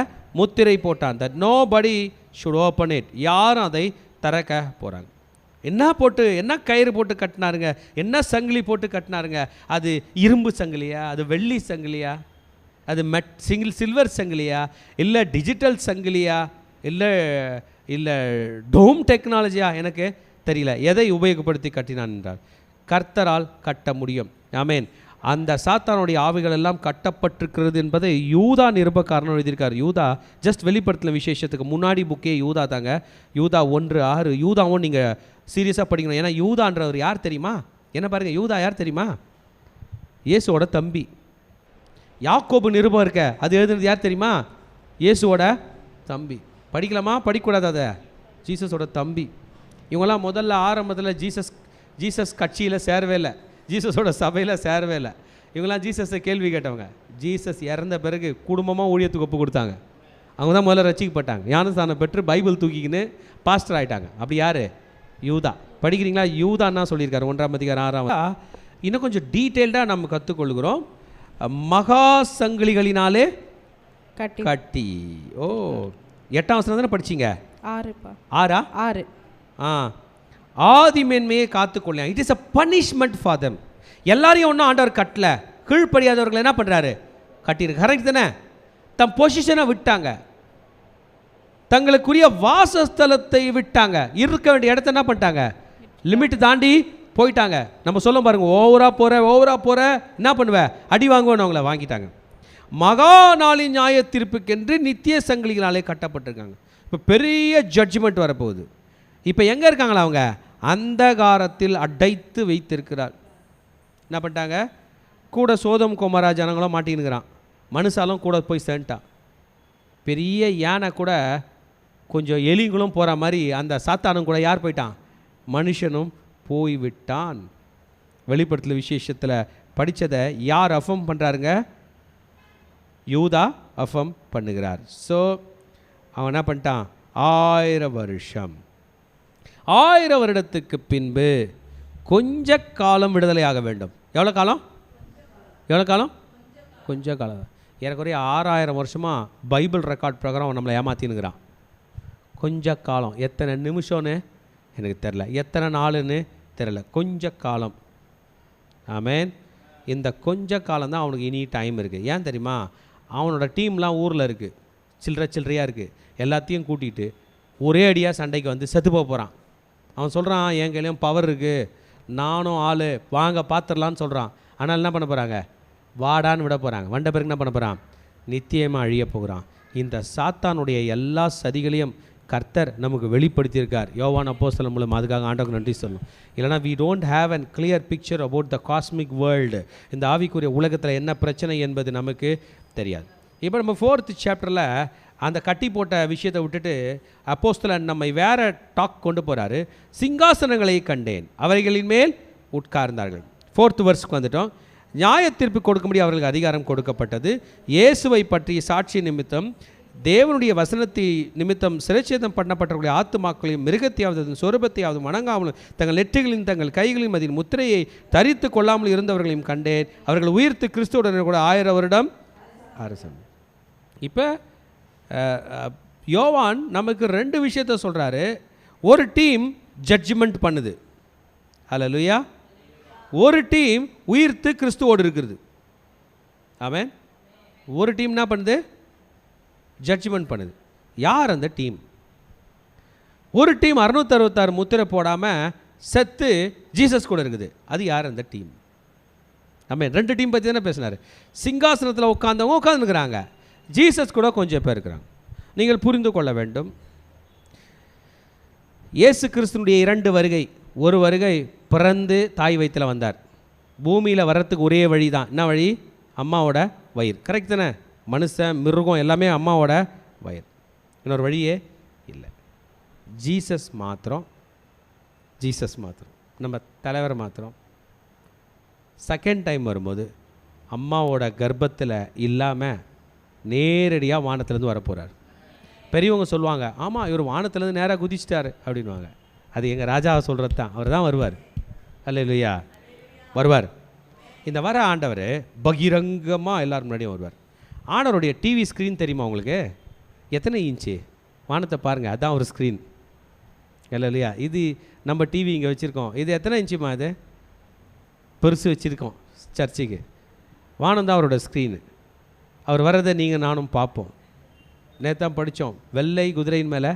முத்திரை போட்டான். that nobody should open it. யாரும் அதை திறக்க போகிறாங்க. என்ன கயிறு போட்டு கட்டினாருங்க? என்ன சங்கிலி போட்டு கட்டினாருங்க? அது இரும்பு சங்கிலியா? அது வெள்ளி சங்கிலியா? அது சில்வர் சங்கிலியா? இல்லை டிஜிட்டல் சங்கிலியா? இல்லை டோம் டெக்னாலஜியா? எனக்கு தெரியல. எதை உபயோகப்படுத்தி கட்டினான் என்றால் கர்த்தரால் கட்ட முடியும். ஆமென். அந்த சாத்தானுடைய ஆவிகள் எல்லாம் கட்டப்பட்டிருக்கிறது என்பதை யூதா நிருபக்காரன் எழுதியிருக்கார். யூதா ஜஸ்ட் வெளிப்படுத்தல விசேஷத்துக்கு முன்னாடி புக்கே யூதா தாங்க. யூதா 1:6. யூதாவும் நீங்கள் சீரியஸாக படிக்கணும். ஏன்னா யூதான்றவர் யார் தெரியுமா? என்ன பாருங்கள், யூதா யார் தெரியுமா? இயேசுவோட தம்பி. யாக்கோபு நிருபம் இருக்க, அது எழுதுனது யார் தெரியுமா? இயேசுவோட தம்பி. படிக்கலாமா? படிக்கக்கூடாது. அதை ஜீசஸோட தம்பி. இவங்கெல்லாம் முதல்ல ஆரம்பத்தில் ஜீசஸ் கட்சியில் சேரவே இல்லை, ஜீசஸோட சபையில் சேரவே இல்லை. இவங்கெல்லாம் ஜீசஸை கேள்வி கேட்டவங்க. ஜீசஸ் இறந்த பிறகு குடும்பமாக ஊழியத்துக்கு ஒப்பு கொடுத்தாங்க. அவங்க தான் முதல்ல ரட்சிக்கப்பட்டாங்க. ஞானஸ்தானம் பெற்று பைபிள் தூக்கிக்கின்னு பாஸ்டர் ஆகிட்டாங்க. அப்படி யார்? யூதா. படிக்கிறீங்களா? யூதான்னா சொல்லியிருக்காரு 1:6. இன்னும் கொஞ்சம் டீட்டெயில்டாக நம்ம கற்றுக்கொள்கிறோம். மகா சங்கிலிகளினாலே கட்டி. ஓ 8ஆம் வசனம் தானே படிச்சிங்க? 6. ஆதி மேன்மையை காத்துக்கொள்ள. It is a punishment for them. எல்லாரையும் ஒன்றும் ஆண்டவர் கட்டல, கீழ்ப்படியாதவர்கள் என்ன பண்ணுறாரு, கட்டியிருக்கு. கரெக்ட் தானே? தம் பொசிஷனை விட்டாங்க, தங்களுக்குரிய வாசஸ்தலத்தை விட்டாங்க, இருக்க வேண்டிய இடத்த என்ன பண்ணிட்டாங்க, லிமிட் தாண்டி போயிட்டாங்க. நம்ம சொல்ல பாருங்க, ஓவராக போகிற என்ன பண்ணுவேன், அடி வாங்குவேன்னு அவங்கள வாங்கிட்டாங்க. மகா நாளின் நியாய தீர்ப்புக்கென்று நித்திய சங்கிலிகளாலே கட்டப்பட்டிருக்காங்க. இப்போ பெரிய ஜட்ஜ்மெண்ட் வரப்போகுது. இப்போ எங்கே இருக்காங்களா அவங்க, அந்தகாரத்தில் அடைத்து வைத்திருக்கிறார். என்ன பண்ணிட்டாங்க, கூட சோதம் குமாரா ஜனங்களும் மாட்டின்னுக்கிறான், மனுஷாலும் கூட போய் சேர்ந்துட்டான். பெரிய யானை கூட கொஞ்சம் எலிங்களும் போகிற மாதிரி அந்த சாத்தானும் கூட யார் போயிட்டான், மனுஷனும் போய்விட்டான். வெளிப்படுத்தல விசேஷத்தில் படித்ததை யார் அஃபம் பண்ணுறாருங்க, யூதா அஃபம் பண்ணுகிறார். ஸோ அவன் என்ன பண்ணிட்டான், 1000 வருஷம், 1000 வருடத்துக்கு பின்பு கொஞ்ச காலம் விடுதலையாக வேண்டும். எவ்வளோ காலம், கொஞ்ச காலம். ஏறக்குறைய 6000 வருஷமாக பைபிள் ரெக்கார்ட் பிரகாரம் நம்மளை ஏமாற்றினுங்கிறான். கொஞ்ச காலம், எத்தனை நிமிஷம்னு எனக்கு தெரில, எத்தனை நாளுன்னு தெரில, கொஞ்ச காலம். ஆமேன். இந்த கொஞ்ச காலம் தான் அவனுக்கு இனி டைம் இருக்குது. ஏன் தெரியுமா, அவனோட டீம்லாம் ஊரில் இருக்குது, சில்லறையாக இருக்குது, எல்லாத்தையும் கூட்டிகிட்டு ஒரே அடியாக சண்டைக்கு வந்து செத்து போகிறான். அவன் சொல்கிறான், என் கையிலையும் பவர் இருக்குது, நானும் ஆள், வாங்க பார்த்துடலான்னு சொல்கிறான். ஆனால் என்ன பண்ண போகிறாங்க, வாடான்னு விட போகிறாங்க. வந்த பிறகு என்ன பண்ண போகிறான், நித்தியமாக அழிய போகிறான். இந்த சாத்தானுடைய எல்லா சதிகளையும் கர்த்தர் நமக்கு வெளிப்படுத்தியிருக்கார் யோவான் அப்போஸ்தலன் மூலம். அதுக்காக ஆண்டவருக்கு நன்றி சொல்லணும். இல்லைனா we don't have a clear picture about the cosmic world. இந்த ஆவிக்குரிய உலகத்தில் என்ன பிரச்சனை என்பது நமக்கு தெரியாது. இப்போ நம்ம 4th சாப்டரில் அந்த கட்டி போட்ட விஷயத்தை விட்டுட்டு அப்போஸ்தலன் நம்மை வேற டாக் கொண்டு போகிறாரு. சிங்காசனங்களை கண்டேன், அவைகளின் மேல் உட்கார்ந்தார்கள். 4th வெர்ஸ்க்கு வந்துட்டோம். நியாய தீர்ப்பு கொடுக்கும்படி அவர்களுக்கு அதிகாரம் கொடுக்கப்பட்டது. இயேசுவை பற்றி சாட்சி நிமித்தம் தேவனுடைய வசனத்தை நிமித்தம் சிறைச்சேதம் பண்ணப்பட்டவர்களுடைய ஆத்துமாக்களையும் மிருகத்தையாவது சொரூபத்தையாவது வணங்காமலும் தங்கள் நெற்றிகளின் தங்கள் கைகளின் அதில் முத்திரையை தரித்து கொள்ளாமல் இருந்தவர்களையும் கண்டேன். அவர்கள் உயிர்த்து கிறிஸ்துவுடன் கூட 1000 வருடம் அரசன். இப்போ யோவான் நமக்கு 2 விஷயத்தை சொல்கிறாரு. ஒரு டீம் ஜட்ஜ்மெண்ட் பண்ணுது, ஹல்லேலூயா. ஒரு டீம் உயிர்த்து கிறிஸ்துவோடு இருக்கிறது. ஆமென். ஒரு டீம் என்ன பண்ணுது, ஜட்ஜ்மெண்ட் பண்ணுது. யார் அந்த டீம்? ஒரு டீம் 666 முத்திரை போடாமல் செத்து ஜீசஸ் கூட இருக்குது. அது யார் அந்த டீம்? ஆமென். 2 டீம் பற்றி தானே பேசினார். சிங்காசனத்தில் உட்கார்ந்தவங்க உட்காந்துருக்குறாங்க, ஜீசஸ் கூட கொஞ்சம் பேர் இருக்கிறாங்க. நீங்கள் புரிந்து கொள்ள வேண்டும், இயேசு கிறிஸ்துனுடைய 2 வருகை. ஒரு வருகை பிறந்து தாய் வயிற்றில் வந்தார். பூமியில் வர்றதுக்கு ஒரே வழி தான். என்ன வழி? அம்மாவோட வயிறு. கரெக்ட் தானே? மனுஷன் மிருகம் எல்லாமே அம்மாவோட வயிறு, இன்னொரு வழியே இல்லை. ஜீசஸ் மாத்திரம் நம்ம தலைவர் மாத்திரம் செகண்ட் டைம் வரும்போது அம்மாவோட கர்ப்பத்தில் இல்லாமல் நேரடியாக வானத்திலேருந்து வரப்போகிறார். பெரியவங்க சொல்லுவாங்க, ஆமாம் இவர் வானத்திலேருந்து நேராக குதிச்சிட்டார் அப்படின்வாங்க. அது எங்கள் ராஜாவை சொல்கிறது தான். அவர் தான் வருவார். அல்லேலூயா, வருவார். இந்த வர ஆண்டவர் பகிரங்கமாக எல்லாரும் முன்னாடியும் வருவார். ஆண்டவருடைய டிவி ஸ்க்ரீன் தெரியுமா உங்களுக்கு? எத்தனை இன்ச்சு? வானத்தை பாருங்கள், அதுதான் ஒரு ஸ்க்ரீன். இல்லையா? இது நம்ம டிவி இங்கே வச்சுருக்கோம். இது எத்தனை இன்ச்சுமா? இது பெருசு வச்சுருக்கோம் சர்ச்சுக்கு. வானம் தான் அவரோட ஸ்க்ரீனு. அவர் வர்றதை நீங்கள் நானும் பார்ப்போம். நேத்தான் படித்தோம், வெள்ளை குதிரையின் மேலே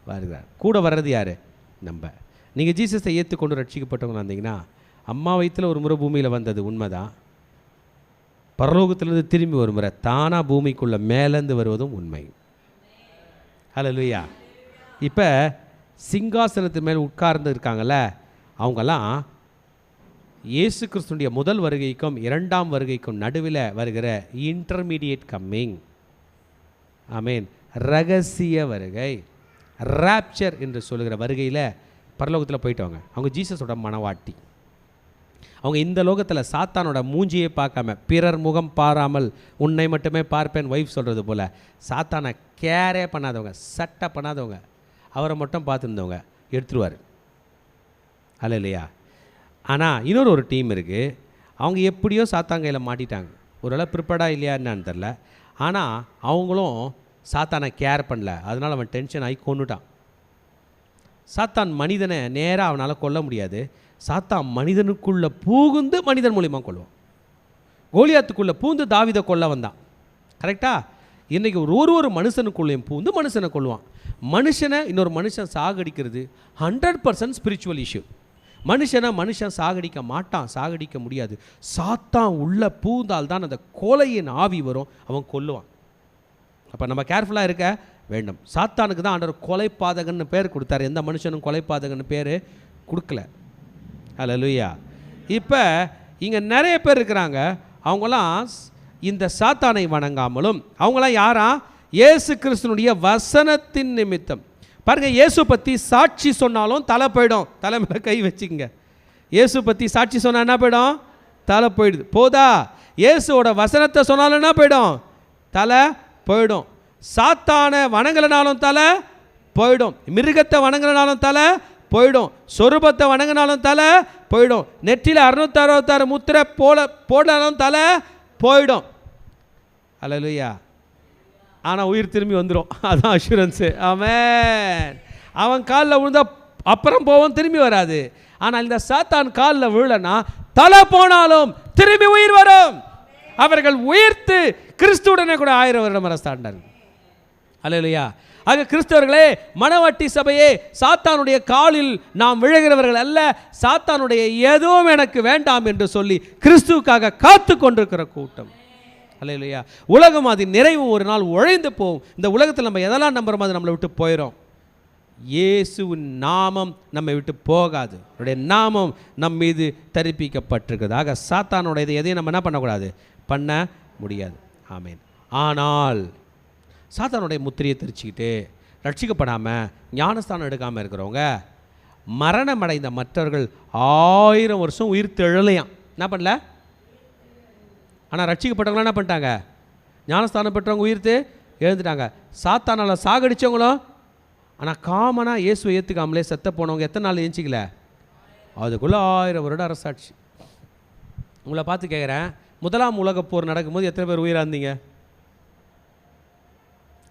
வருகிறார். கூட வர்றது யார்? நம்ம. நீங்கள் ஜீசஸை ஏற்றுக்கொண்டு ரட்சிக்கப்பட்டவங்க வந்தீங்கன்னா, அம்மா வயிற்றில் ஒரு முறை பூமியில் வந்தது உண்மைதான். பரலோகத்திலிருந்து திரும்பி ஒரு முறை தானாக பூமிக்குள்ளே மேலேருந்து வருவதும் உண்மை. ஹல்லேலூயா. இப்போ சிங்காசனத்து மேல் உட்கார்ந்து இருக்காங்கள்ல, அவங்கெல்லாம் இயேசு கிறிஸ்துடைய முதல் வருகைக்கும் 2ஆம் வருகைக்கும் நடுவில் வருகிற இன்டர்மீடியேட் கம்மிங். ஆமேன். ரகசிய வருகை, ராப்சர் என்று சொல்லுகிற வருகையில் பரலோகத்தில் போயிட்டவங்க. அவங்க ஜீசஸோட மனவாட்டி. அவங்க இந்த லோகத்தில் சாத்தானோட மூஞ்சியை பார்க்காம, பிறர் முகம் பாராமல் உன்னை மட்டுமே பார்ப்பேன் வைஃப் சொல்கிறது போல், சாத்தானை கேரே பண்ணாதவங்க, சட்டை பண்ணாதவங்க, அவரை மட்டும் பார்த்துருந்தவங்க எடுத்துருவார். அல்லையா? ஆனால் இன்னொரு டீம் இருக்குது. அவங்க எப்படியோ சாத்தாங்கையில் மாட்டிட்டாங்க. ஒருவேளை ப்ரிப்பேர்டாக இல்லையா என்னான்னு தெரில. ஆனால் அவங்களும் சாத்தானை கேர் பண்ணல. அதனால் அவன் டென்ஷன் ஆகி கொண்டுட்டான். சாத்தான் மனிதனை நேராக அவனால் கொல்ல முடியாது. சாத்தான் மனிதனுக்குள்ளே பூகுந்து மனிதன் மூலியமாக கொள்வான். கோலியாத்துக்குள்ளே பூந்து தாவீதை கொல்ல வந்தான். கரெக்டா? இன்றைக்கி ஒரு மனுஷனுக்குள்ளேயும் பூந்து மனுஷனை கொள்வான். மனுஷனை இன்னொரு மனுஷன் சாகடிக்கிறது 100% ஸ்பிரிச்சுவல் இஷ்யூ. மனுஷன் சாகடிக்க மாட்டான், சாகடிக்க முடியாது. சாத்தான் உள்ள பூந்தால் தான் அந்த கொலையின் ஆவி வரும், அவன் கொல்லுவான். அப்போ நம்ம கேர்ஃபுல்லாக இருக்க வேண்டும். சாத்தானுக்கு தான் ஆண்டவர் கொலைப்பாதகன்னு பேர் கொடுத்தாரு, எந்த மனுஷனும் கொலைப்பாதகன்னு பேர் கொடுக்கல. அல்லேலூயா. இப்போ இங்கே நிறைய பேர் இருக்கிறாங்க, அவங்களாம் இந்த சாத்தானை வணங்காமலும், அவங்களாம் யாரா? இயேசு கிறிஸ்துனுடைய வசனத்தின் நிமித்தம். பாருங்கள், இயேசு பற்றி சாட்சி சொன்னாலும் தலை போயிடும். தலை மேலே கை வச்சுங்க. இயேசு பற்றி சாட்சி சொன்னால் என்ன போயிடும்? தலை போயிடுது. போதா? இயேசுவோட வசனத்தை சொன்னாலும் என்ன போயிடும்? தலை போயிடும். சாத்தானை வணங்கலனாலும் தலை போயிடும். மிருகத்தை வணங்கலனாலும் தலை போயிடும். சொரூபத்தை வணங்கினாலும் தலை போயிடும். நெற்றியில் 666 முத்திரை போடனாலும் தலை போயிடும். அல்லேலூயா. ஆனால் உயிர் திரும்பி வந்துடும். அதான் அஷூரன்ஸு. ஆமென். அவன் காலில் விழுந்தா அப்புறம் போவோம், திரும்பி வராது. ஆனால் இந்த சாத்தான் காலில் விழனா தலை போனாலும் திரும்பி உயிர் வரும். அவர்கள் உயிர்த்து கிறிஸ்துவுடனே கூட 1000 வருடம் அரசாண்டார்கள். அல்லேலூயா. ஆக கிறிஸ்தவர்களே, மணவாட்டி சபையே, சாத்தானுடைய காலில் நாம் விழுகிறவர்கள் அல்ல. சாத்தானுடைய எதுவும் எனக்கு வேண்டாம் என்று சொல்லி கிறிஸ்துவுக்காக காத்து கொண்டிருக்கிற கூட்டம். அல்லேலூயா. உலகம் அதன் நிறைவு ஒரு நாள் உழைந்து போகும். இந்த உலகத்தில் நம்ம எதெல்லாம் நம்புறோமோ அது நம்மளை விட்டு போயிடும். இயேசுவின் நாமம் நம்மை விட்டு போகாது. அவருடைய நாமம் நம் மீது தரிப்பிக்கப்பட்டிருக்கிறது. ஆக சாத்தானுடைய எதையும் நம்ம என்ன பண்ணக்கூடாது? பண்ண முடியாது. ஆமேன். ஆனால் சாத்தானுடைய முத்திரையை தெரிச்சுக்கிட்டு ரட்சிக்கப்படாமல் ஞானஸ்தானம் எடுக்காமல் இருக்கிறவங்க, மரணம் அடைந்த மற்றவர்கள் 1000 வருஷம் உயிர் தெழலையாம். என்ன பண்ணல? ஆனால் ரட்சிக்கப்பட்டவங்களாம் என்ன பண்ணிட்டாங்க? ஞானஸ்தானம் பெற்றவங்க உயிர்த்து எழுந்துட்டாங்க. சாத்தானால் சாகடித்தவங்களும், ஆனால் காமனாக இயேசுவை ஏற்றுக்காமலே செத்த போனவங்க எத்தனை நாள் ஏஞ்சிக்கல? அதுக்குள்ளே 1000 வருடம் அரசாட்சி. உங்களை பார்த்து கேட்குறேன், முதலாம் உலகப் போர் நடக்கும்போது எத்தனை பேர் உயிராக இருந்தீங்க?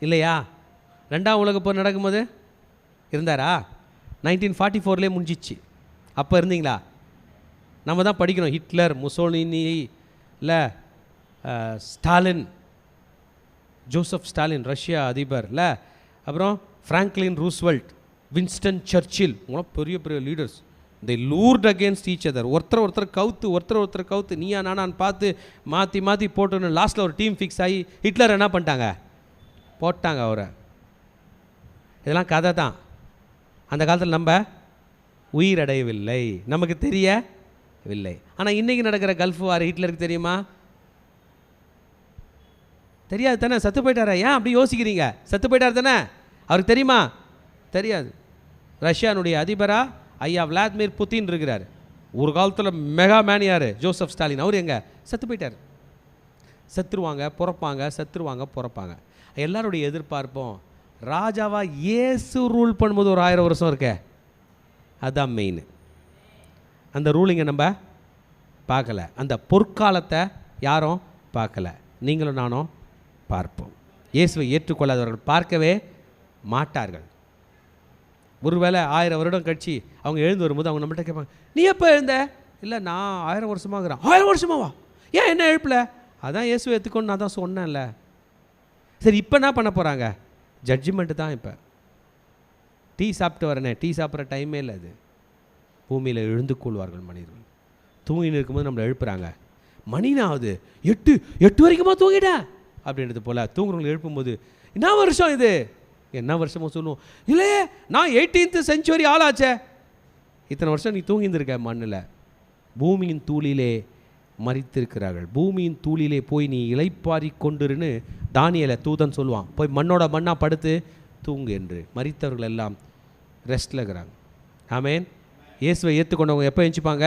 இல்லையா? 2ஆம் உலகப் போர் நடக்கும்போது இருந்தாரா? 1944 முடிஞ்சிச்சு. அப்போ இருந்தீங்களா? நம்ம தான் படிக்கணும். ஹிட்லர், முசோலினி, இல்லை ஸ்டாலின், ஜோசப் ஸ்டாலின் ரஷ்யா அதிபர், இல்லை அப்புறம் ஃப்ராங்க்லின் ரூஸ்வெல்ட், வின்ஸ்டன் சர்ச்சில், இவங்களாம் பெரிய பெரிய leaders. they lured against each other. ஒருத்தர் கவுத்து நீயா நானான்னு பார்த்து மாற்றி போட்டுன்னு லாஸ்ட்டில் ஒரு டீம் ஃபிக்ஸ் ஆகி ஹிட்லர் என்ன பண்ணிட்டாங்க? போட்டாங்க அவரை. இதெல்லாம் கதை தான். அந்த காலத்தில் நம்ம உயிரடையவில்லை, நமக்கு தெரியவில்லை. ஆனால் இன்றைக்கி நடக்கிற கல்ஃப் வார் ஹிட்லருக்கு தெரியுமா? தெரியாது தானே? செத்து போயிட்டாரா? ஏன் அப்படி யோசிக்கிறீங்க? செத்து போயிட்டார் தானே? அவருக்கு தெரியுமா? தெரியாது. ரஷ்யானுடைய அதிபராக ஐயா விளாடிமிர் புத்தின் இருக்கிறார். ஒரு காலத்தில் மெகா மேன் யார்? Joseph Stalin. அவர் எங்கே? செத்து போயிட்டார். செத்துருவாங்க பிறப்பாங்க. எல்லாருடைய எதிர்பார்ப்போம், ராஜாவா இயேசு ரூல் பண்ணும்போது ஒரு 1000 வருஷம் இருக்கே, அதுதான் மெயின். அந்த ரூலிங்கை நம்ம பார்க்கல. அந்த பொற்காலத்தை யாரும் பார்க்கல. நீங்களும் நானும் பார்ப்போம். இயேசுவை ஏற்றுக்கொள்ளாதவர்கள் பார்க்கவே மாட்டார்கள். ஒருவேளை 1000 வருடம் கழிச்சு அவங்க எழுந்து வரும்போது அவங்க நம்மள்கிட்ட கேட்பாங்க, நீ எப்போ எழுந்த? இல்லை, நான் 1000 வருஷமாகிறேன். 1000 வருஷமாவா? ஏன் என்ன எழுப்பல? அதான் இயேசுவை ஏற்றுக்கொண்டு நான் தான் சொன்னேன்ல. சரி, இப்போ என்ன பண்ண போகிறாங்க? ஜட்ஜ்மெண்ட்டு தான். இப்போ டீ சாப்பிட்டு வரனே, டீ சாப்பிட்ற டைமே இல்லை. அது பூமியில் எழுந்து கொள்வார்கள் மனிதர்கள். தூங்கின்னு இருக்கும்போது நம்மளை எழுப்புறாங்க. மணினாவது 8 வரைக்குமா தூங்கிட்டேன் அப்படின்றது போல் தூங்குறவங்களை எழுப்பும்போது என்ன வருஷம் இது? என்ன வருஷமோ சொல்லுவோம். இல்லையே, நான் 18th செஞ்சுரி ஆளாச்சே. இத்தனை வருஷம் நீ தூங்கியிருந்திருக்க மண்ணில். பூமியின் தூளிலே மறித்திருக்கிறார்கள். பூமியின் தூளிலே போய் நீ இளைப்பாரி கொண்டிருன்னு தானியேலை தூதன் சொல்லுவான். போய் மண்ணோட மண்ணாக படுத்து தூங்கு என்று. மறித்தவர்கள் எல்லாம் ரெஸ்ட்டில் இருக்கிறாங்க. ஆமேன். இயேசுவை ஏற்றுக்கொண்டவங்க எப்போ எழுந்திப்பாங்க?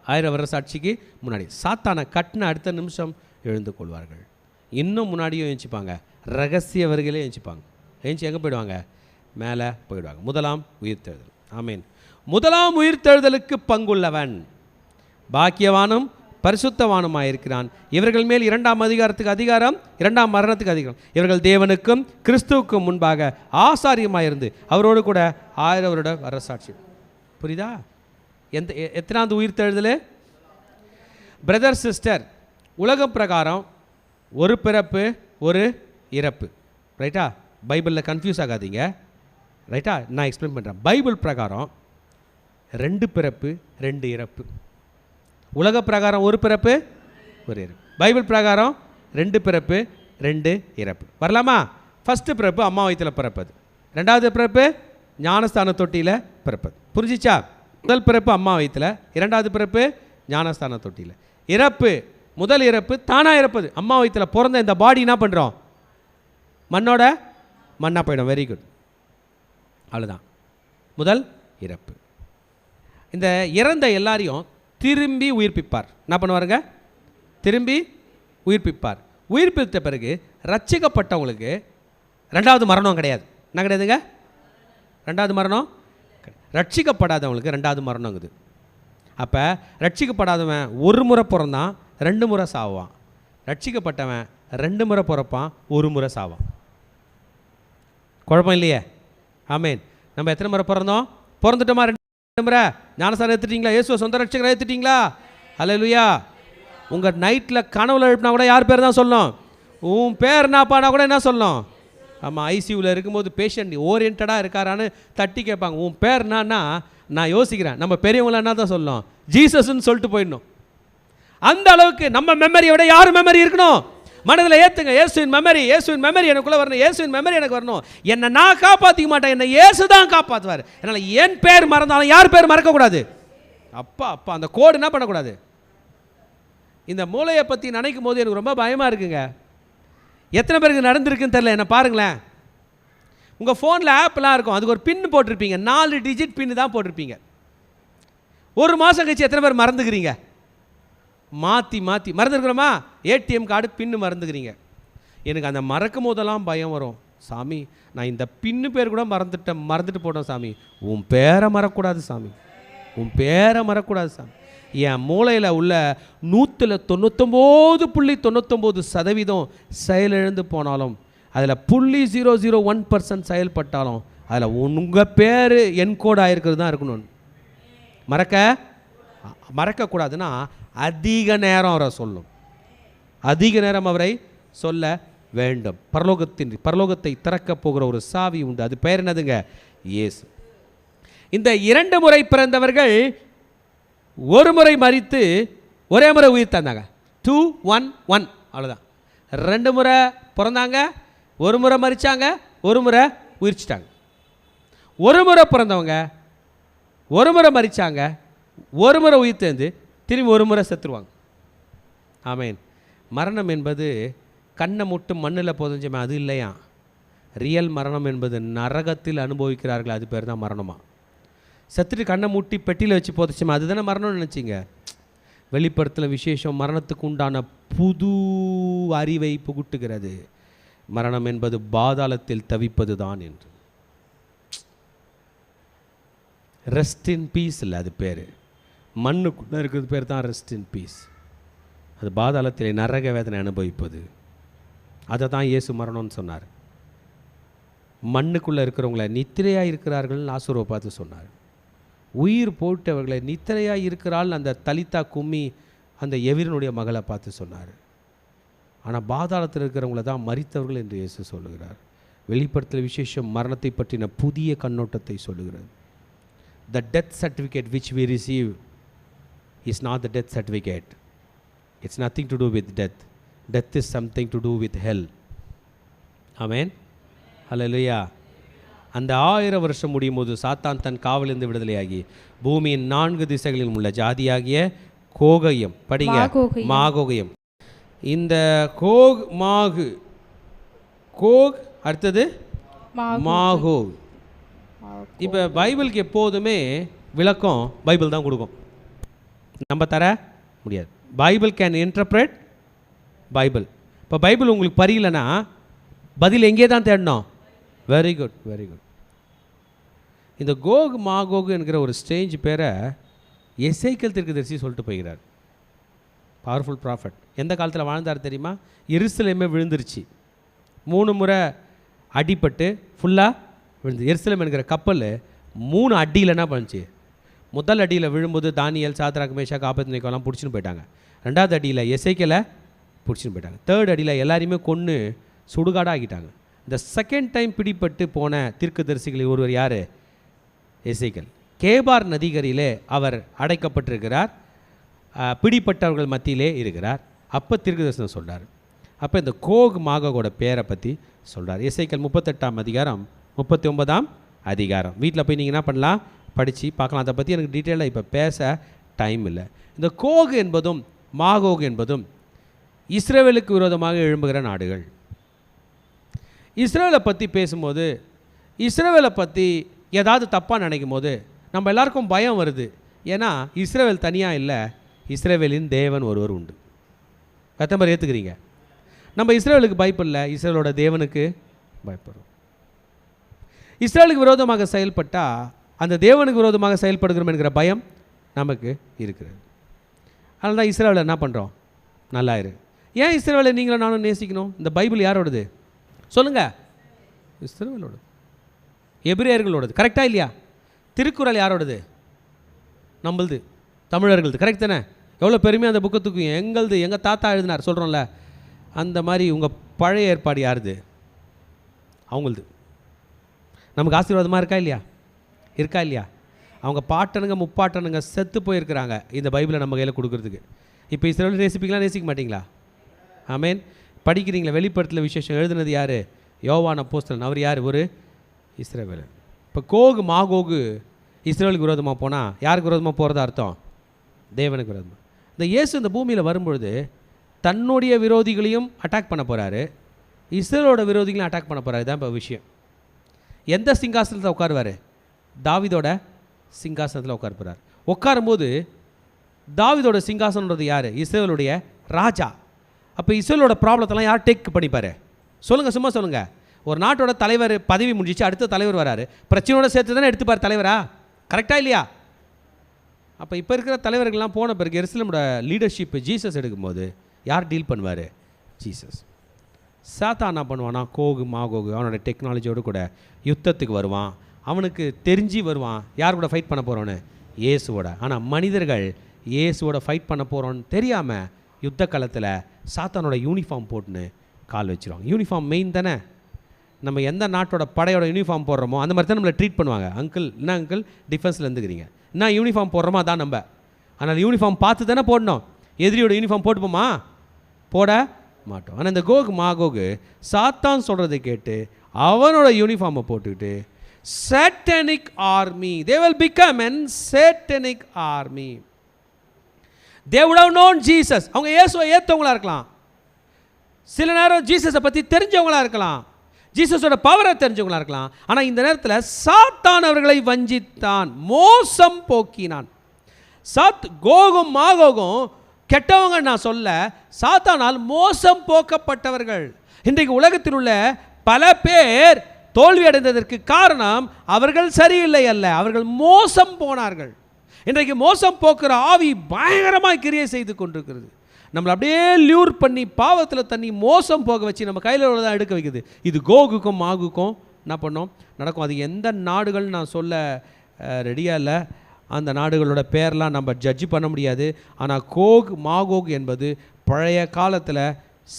1000 வருஷ சாட்சிக்கு முன்னாடி. சாத்தானை கட்டின அடுத்த நிமிஷம் எழுந்து கொள்வார்கள். இன்னும் முன்னாடியும் எழுந்திப்பாங்க. ரகசிய வருகையிலே எழுந்திப்பாங்க. எழுந்து எங்கே போயிடுவாங்க? மேலே போயிடுவாங்க. முதலாம் உயிர்த்தெழுதல். ஆமேன். முதலாம் உயிர்த்தெழுதலுக்கு பங்குள்ளவன் பாக்கியவானும் பரிசுத்தவானுமாயிருக்கிறான். இவர்கள் மேல் 2ஆம் அதிகாரத்துக்கு அதிகாரம், 2ஆம் மரணத்துக்கு அதிகாரம். இவர்கள் தேவனுக்கும் கிறிஸ்துவுக்கும் முன்பாக ஆசாரியமாயிருந்து அவரோடு கூட 1000 வருட அரசாட்சி. புரியுதா? எத்தனாவது உயிர்த்தெழுதல்? பிரதர் சிஸ்டர், உலகம் பிரகாரம் ஒரு பிறப்பு ஒரு இறப்பு. ரைட்டா? பைபிளில் கன்ஃபியூஸ் ஆகாதீங்க. ரைட்டா? நான் எக்ஸ்பிளைன் பண்ணுறேன். பைபிள் பிரகாரம் 2 பிறப்பு 2 இறப்பு. உலக பிரகாரம் ஒரு பிறப்பு ஒரு இறப்பு. பைபிள் பிரகாரம் 2 பிறப்பு 2 இறப்பு. வரலாமா? ஃபஸ்ட்டு பிறப்பு அம்மா வயிற்றில் பிறப்பது. 2வது பிறப்பு ஞானஸ்தான தொட்டியில் பிறப்பது. புரிஞ்சிச்சா? முதல் பிறப்பு அம்மா வயிற்றில், 2வது பிறப்பு ஞானஸ்தான தொட்டியில். இறப்பு, முதல் இறப்பு தானாக இறப்பது. அம்மா வயிற்றில் பிறந்த இந்த பாடி என்ன பண்ணுறோம்? மண்ணோட மண்ணாக போயிடும். Very good. அவ்வளோதான் முதல் இறப்பு. இந்த இறந்த எல்லாரையும் திரும்பி உயிர்ப்பிப்பார். என்ன பண்ணுவாருங்க? திரும்பி உயிர்ப்பிப்பார். உயிர்ப்பித்த பிறகு ரட்சிக்கப்பட்டவங்களுக்கு 2வது மரணம் கிடையாது. என்ன கிடையாதுங்க? 2வது மரணம். ரட்சிக்கப்படாதவங்களுக்கு 2வது மரணங்குது. அப்போ ரட்சிக்கப்படாதவன் ஒரு முறை பிறந்தான், 2 முறை சாவான். ரட்சிக்கப்பட்டவன் 2 முறை பிறப்பான், 1 முறை சாவான். குழப்பம் இல்லையே? ஆமேன். நம்ம எத்தனை முறை பிறந்தோம்? பிறந்துட்டோமா? 2 முறை. ஞானஸ்தானம் ஏற்றுட்டீங்களா? இயேசுவை சொந்த ரட்சகரை ஏற்றுட்டீங்களா? அல்லேலூயா. உங்கள் நைட்டில் கனவுல எழுப்பினா கூட யார் பேர் தான் சொல்லணும்? உன் பேர் என்னப்பானா கூட என்ன சொல்லணும்? ஆமாம், ஐசியூவில் இருக்கும்போது பேஷண்ட் ஓரியன்டாக இருக்காரான்னு தட்டி கேட்பாங்க. உன் பேர் என்னன்னா நான் யோசிக்கிறேன், நம்ம பெரியவங்கள என்ன தான் சொல்லணும்? ஜீசஸ்ன்னு சொல்லிட்டு போயிடணும். அந்த அளவுக்கு நம்ம மெமரியை விட யார் மெமரி இருக்கணும்? மனதில் ஏற்றுங்க. இயேசுவின் மெமரி, இயேசுவின் மெமரி எனக்குள்ளே வரணும். இயேசுவின் மெமரி எனக்கு வரணும். என்னை நான் காப்பாற்றிக்க மாட்டேன், என்னை இயேசு தான் காப்பாற்றுவார். அதனால் என் பேர் மறந்தாலும் யார் பேர் மறக்கக்கூடாது? அப்பா அப்பா அந்த கோடு என்ன பண்ணக்கூடாது? இந்த மூளையை பற்றி நினைக்கும் போது எனக்கு ரொம்ப பயமாக இருக்குங்க. எத்தனை பேருக்கு நடந்திருக்குன்னு தெரியல. என்ன பாருங்களேன், உங்கள் ஃபோனில் ஆப்லாம் இருக்கும், அதுக்கு ஒரு பின்னு போட்டிருப்பீங்க. 4 டிஜிட் பின்னு தான் போட்டிருப்பீங்க. 1 மாதம் கழிச்சு எத்தனை பேர் மறந்துக்கிறீங்க? மாற்றி மாற்றி மறந்துருக்குறோமா? ஏடிஎம் கார்டு பின்னு மறந்துக்கிறீங்க. எனக்கு அந்த மறக்கும் போதெல்லாம் பயம் வரும். சாமி, நான் இந்த பின்னு பேர் கூட மறந்துட்டு போட்டோம் சாமி. உன் பேரை மறக்கூடாது சாமி, உன் பேரை மறக்கூடாது சாமி. என் மூளையில் உள்ள 199.99% செயலிழந்து போனாலும், அதில் 0.001% செயல்பட்டாலும், அதில் உங்கள் பேர் என்கோட் ஆகிருக்கிறது தான் இருக்கணும். மறக்கக்கூடாதுன்னா அதிக நேரம் அவரை சொல்லும், அதிக நேரம் அவரை சொல்ல வேண்டும். பரலோகத்தை திறக்கப் போகிற ஒரு சாவி உண்டு. அது பெயர் என்னதுங்க? இயேசு. இந்த 2 முறை பிறந்தவர்கள் ஒரு முறை மரித்து ஒரே முறை உயிர் தந்தாங்க. 2-1-1 அவ்வளோதான். 2 முறை பிறந்தாங்க, ஒரு முறை மரித்தாங்க, ஒரு முறை உயிர்ச்சிட்டாங்க. ஒரு முறை பிறந்தவங்க ஒரு முறை மரித்தாங்க, ஒரு முறை உயிர் தேர்ந்து திரும்பி ஒரு முறை செத்துருவாங்க. ஆமேன். மரணம் என்பது கண்ணை முட்டு மண்ணில் புதஞ்சமே அது இல்லையா? ரியல் மரணம் என்பது நரகத்தில் அனுபவிக்கிறார்கள், அது பேர் தான் மரணமா. செத்துட்டு கண்ணை மூட்டி பெட்டியில் வச்சு புதைச்சோமே அதுதானே மரணம்னு நினச்சிங்க. வெளிப்படுத்தல விசேஷம் மரணத்துக்கு உண்டான புது அறிவை புகுட்டுகிறது. மரணம் என்பது பாதாளத்தில் தவிப்பது தான் என்று. ரெஸ்ட் இன் பீஸ் இல்லை, அது பேர். மண்ணுக்குள்ளே இருக்கிறது பேர் தான் ரெஸ்ட் இன் பீஸ். அது பாதாளத்திலே நரக வேதனை அனுபவிப்பது. அதை தான் இயேசு மரணம்னு சொன்னார். மண்ணுக்குள்ளே இருக்கிறவங்கள நித்திரையாக இருக்கிறார்கள் ஆசுரவை பார்த்து சொன்னார். உயிர் போட்டவர்களை நித்திரையாக இருக்கிறாள் அந்த தலித்தா கும்மி அந்த எவிரனுடைய மகளை பார்த்து சொன்னார். ஆனால் பாதாளத்தில் இருக்கிறவங்கள தான் மரித்தவர்கள் என்று இயேசு சொல்லுகிறார். வெளிப்படுத்தல் விசேஷம் மரணத்தை பற்றின புதிய கண்ணோட்டத்தை சொல்லுகிறது. The death certificate which we receive is not the death certificate. It's nothing to do with death. Death is something to do with hell. Amen. Hallelujah. அந்த 1000 வருஷம் முடியும் போது சாத்தான் தன் காவலிருந்து விடுதலையாகி பூமியின் 4 திசைகளிலும் உள்ள ஜாதியாகிய கோகையம், படிங்க, மாகோகையம். இந்த கோக் அடுத்தது மாகோக். இப்போ பைபிளுக்கு எப்போதுமே விளக்கம் பைபிள் தான் கொடுக்கும், நம்ம தர முடியாது. Bible can interpret Bible. இப்போ பைபிள் உங்களுக்கு புரியலன்னா பதில் எங்கே தான் தேடணும்? Very good, very good. இந்த கோக் மாகோக் என்கிற ஒரு ஸ்டேஞ்ச் பேரை எசேக்கியேல் தீர்க்கதரிசி சொல்லிட்டு போகிறார். Powerful prophet. எந்த காலத்தில் வாழ்ந்தார் தெரியுமா? எருசலேமே விழுந்துருச்சு. 3 முறை அடிப்பட்டு ஃபுல்லாக விழுந்து. எருசலேம் என்கிற கப்பல் 3 அடியில் என்ன பண்ணுச்சு? முதல் அடியில் விழும்போது தானியேல், சாத்ராக், மேஷாக், ஆபேத்நேகோலாம் பிடிச்சின்னு போயிட்டாங்க. 2வது அடியில் எசேக்கியலை பிடிச்சின்னு போயிட்டாங்க. 3rd அடியில் எல்லாரையுமே கொன்று சுடுகாடாக ஆகிட்டாங்க. இந்த செகண்ட் டைம் பிடிப்பட்டு போன தீர்க்கதரிசிகளில் ஒருவர் யார்? எசேக்கியேல். கேபார் நதிகரிலே அவர் அடைக்கப்பட்டிருக்கிறார், பிடிப்பட்டவர்கள் மத்தியிலே இருக்கிறார். அப்போ தீர்க்கதரிசனம் சொல்கிறார். அப்போ இந்த கோக் மாகோகோட பேரை பற்றி சொல்கிறார். எசேக்கியேல் 38ஆம் அதிகாரம் 39ஆம் அதிகாரம். வீட்டில் போய் நீங்கள் என்ன பண்ணலாம், படித்து பார்க்கலாம். அதை பற்றி எனக்கு டீட்டெயிலாக இப்போ பேச டைம் இல்லை. இந்த கோக் என்பதும் மாகோக் என்பதும் இஸ்ரவேலுக்கு விரோதமாக எழும்புகிற நாடுகள். இஸ்ரவேலை பற்றி பேசும்போது, இஸ்ரவேலை பற்றி ஏதாவது தப்பாக நினைக்கும் போது நம்ம எல்லாருக்கும் பயம் வருது. ஏன்னா இஸ்ரவேல் தனியாக இல்லை, இஸ்ரவேலின் தேவன் ஒருவர் உண்டு. எத்தனை பேர் ஏற்றுக்கிறீங்க? நம்ம இஸ்ரவேலுக்கு பயப்படல, இஸ்ரவேலோட தேவனுக்கு பயப்படுறோம். இஸ்ரவேலுக்கு விரோதமாக செயல்பட்டால் அந்த தேவனுக்கு விரோதமாக செயல்படுகிறோம் என்கிற பயம் நமக்கு இருக்கிறது. அதனால தான் இஸ்ரவேலை என்ன பண்ணுறோம்? நல்லா இரு. ஏன் இஸ்ரவேலை நீங்களும் நானும் நேசிக்கணும்? இந்த பைபிள் யாரோடது சொல்லுங்கள்? இஸ்ரவேலோடது, எபிரேயர்களோடது. கரெக்டாக இல்லையா? திருக்குறள் யாரோடது? நம்மளது, தமிழர்களது. கரெக்ட் தானே? எவ்வளோ பெருமையாக அந்த புக்கை தூக்கும். எங்களது, எங்கள் தாத்தா எழுதினார் சொல்கிறோம்ல. அந்த மாதிரி உங்கள் பழைய ஏற்பாடு யாருது? அவங்களது. நமக்கு ஆசீர்வாதமாக இருக்கா இல்லையா? இருக்கா இல்லையா? அவங்க பாட்டனுங்க முப்பாட்டனுங்க செத்து போயிருக்கிறாங்க இந்த பைபிளை நம்ம கையில் கொடுக்குறதுக்கு. இப்போ இஸ்ரவேல் நேசிப்பீங்களா, நேசிக்க மாட்டிங்களா? ஆமேன். படிக்கிறீங்களா? வெளிப்படுத்தல விசேஷம் எழுதுனது யார்? யோவான் அப்போஸ்தலன். அவர் யார்? ஒரு இஸ்ரவேல். இப்போ கோகு மாகோகு இஸ்ரவேலுக்கு விரோதமாக போனால் யாருக்கு விரோதமாக போகிறதா அர்த்தம்? தேவனுக்கு விரோதமாக. இந்த இயேசு இந்த பூமியில் வரும்பொழுது தன்னுடைய விரோதிகளையும் அட்டாக் பண்ண போகிறாரு, இஸ்ரவேலோட விரோதிகளையும் அட்டாக் பண்ண போகிறாரு. தான் இப்போ விஷயம். எந்த சிங்காசனத்தில் உட்காருவார்? தாவீதோட சிங்காசனத்தில் உட்கார போகிறார். உட்காரும்போது தாவீதோட சிங்காசனன்றது யார்? இஸ்ரவேலுடைய ராஜா. அப்போ இஸ்ரவேலோட ப்ராப்ளத்தெல்லாம் யார் டேக் பண்ணிப்பார்? சொல்லுங்கள், சும்மா சொல்லுங்கள். ஒரு நாட்டோட தலைவர் பதவி முடிஞ்சிச்சு, அடுத்த தலைவர் வராரு, பிரச்சனையோட சேர்த்து தானே எடுத்துப்பார் தலைவரா? கரெக்டாக இல்லையா? அப்போ இப்போ இருக்கிற தலைவர்கள்லாம் போன பிறகு எருசலேமோட லீடர்ஷிப் ஜீசஸ் எடுக்கும்போது யார் டீல் பண்ணுவார்? ஜீசஸ். சாத்தான் என்ன பண்ணுவானா? கோகு மாகோகு அவனோட டெக்னாலஜியோடு கூட யுத்தத்துக்கு வருவான். அவனுக்கு தெரிஞ்சு வருவான் யார் கூட ஃபைட் பண்ண போகிறோன்னு? இயேசுவோட. ஆனால் மனிதர்கள் இயேசுவோட ஃபைட் பண்ண போகிறோன்னு தெரியாமல் யுத்த காலத்தில் சாத்தானோட யூனிஃபார்ம் போட்டுன்னு கால் வச்சுருவாங்க. யூனிஃபார்ம் மெயின் தானே. நம்ம எந்த நாட்டோட படையோட யூனிஃபார்ம் போடுறோமோ அந்த மாதிரி தான் நம்மளை ட்ரீட் பண்ணுவாங்க. அங்கிள் என்ன அங்கிள் டிஃபென்ஸில் இருந்துக்கிறீங்க, என்ன யூனிஃபார்ம் போடுறோமோ அதான் நம்ம. ஆனால் யூனிஃபார்ம் பார்த்து தானே போடணும். எதிரியோட யூனிஃபார்ம் போட்டுப்போமா? போட மாட்டோம். ஆனால் இந்த கோக் மாகோகு சாத்தான் சொல்கிறதை கேட்டு அவனோட யூனிஃபார்மை போட்டுக்கிட்டு satanic army, they will become an satanic army. They would have known Jesus. அவங்க இயேசுவை ஏற்றவங்களா இருக்கலாம், சில நேரம் ஜீசஸை பற்றி தெரிஞ்சவங்களா இருக்கலாம், ஜீசஸோட பவரை தெரிஞ்சவங்களா இருக்கலாம். ஆனால் இந்த நேரத்தில் சாத்தான் அவர்களை வஞ்சித்தான், மோசம் போக்கினான். கோகும் மாகோகும் கெட்டவங்க நான் சொல்ல, சாத்தானால் மோசம் போக்கப்பட்டவர்கள். இன்றைக்கு உலகத்தில் உள்ள பல பேர் தோல்வி அடைந்ததற்கு காரணம் அவர்கள் சரியில்லை அல்ல, அவர்கள் மோசம் போனார்கள். இன்றைக்கு மோசம் போக்குற ஆவி பயங்கரமாக கிரியை செய்து கொண்டிருக்கிறது. நம்மளை அப்படியே லியூர் பண்ணி பாவத்தில் தண்ணி மோசம் போக வச்சு நம்ம கையில் உள்ளதான் எடுக்க வைக்குது. இது கோகுக்கும் மாகுக்கும் என்ன பண்ணோம் நடக்கும். அது எந்த நாடுகள் நான் சொல்ல ரெடியாக இல்லை. அந்த நாடுகளோட பேர்லாம் நம்ம ஜட்ஜ் பண்ண முடியாது. ஆனால் கோக் மாகோக் என்பது பழைய காலத்தில்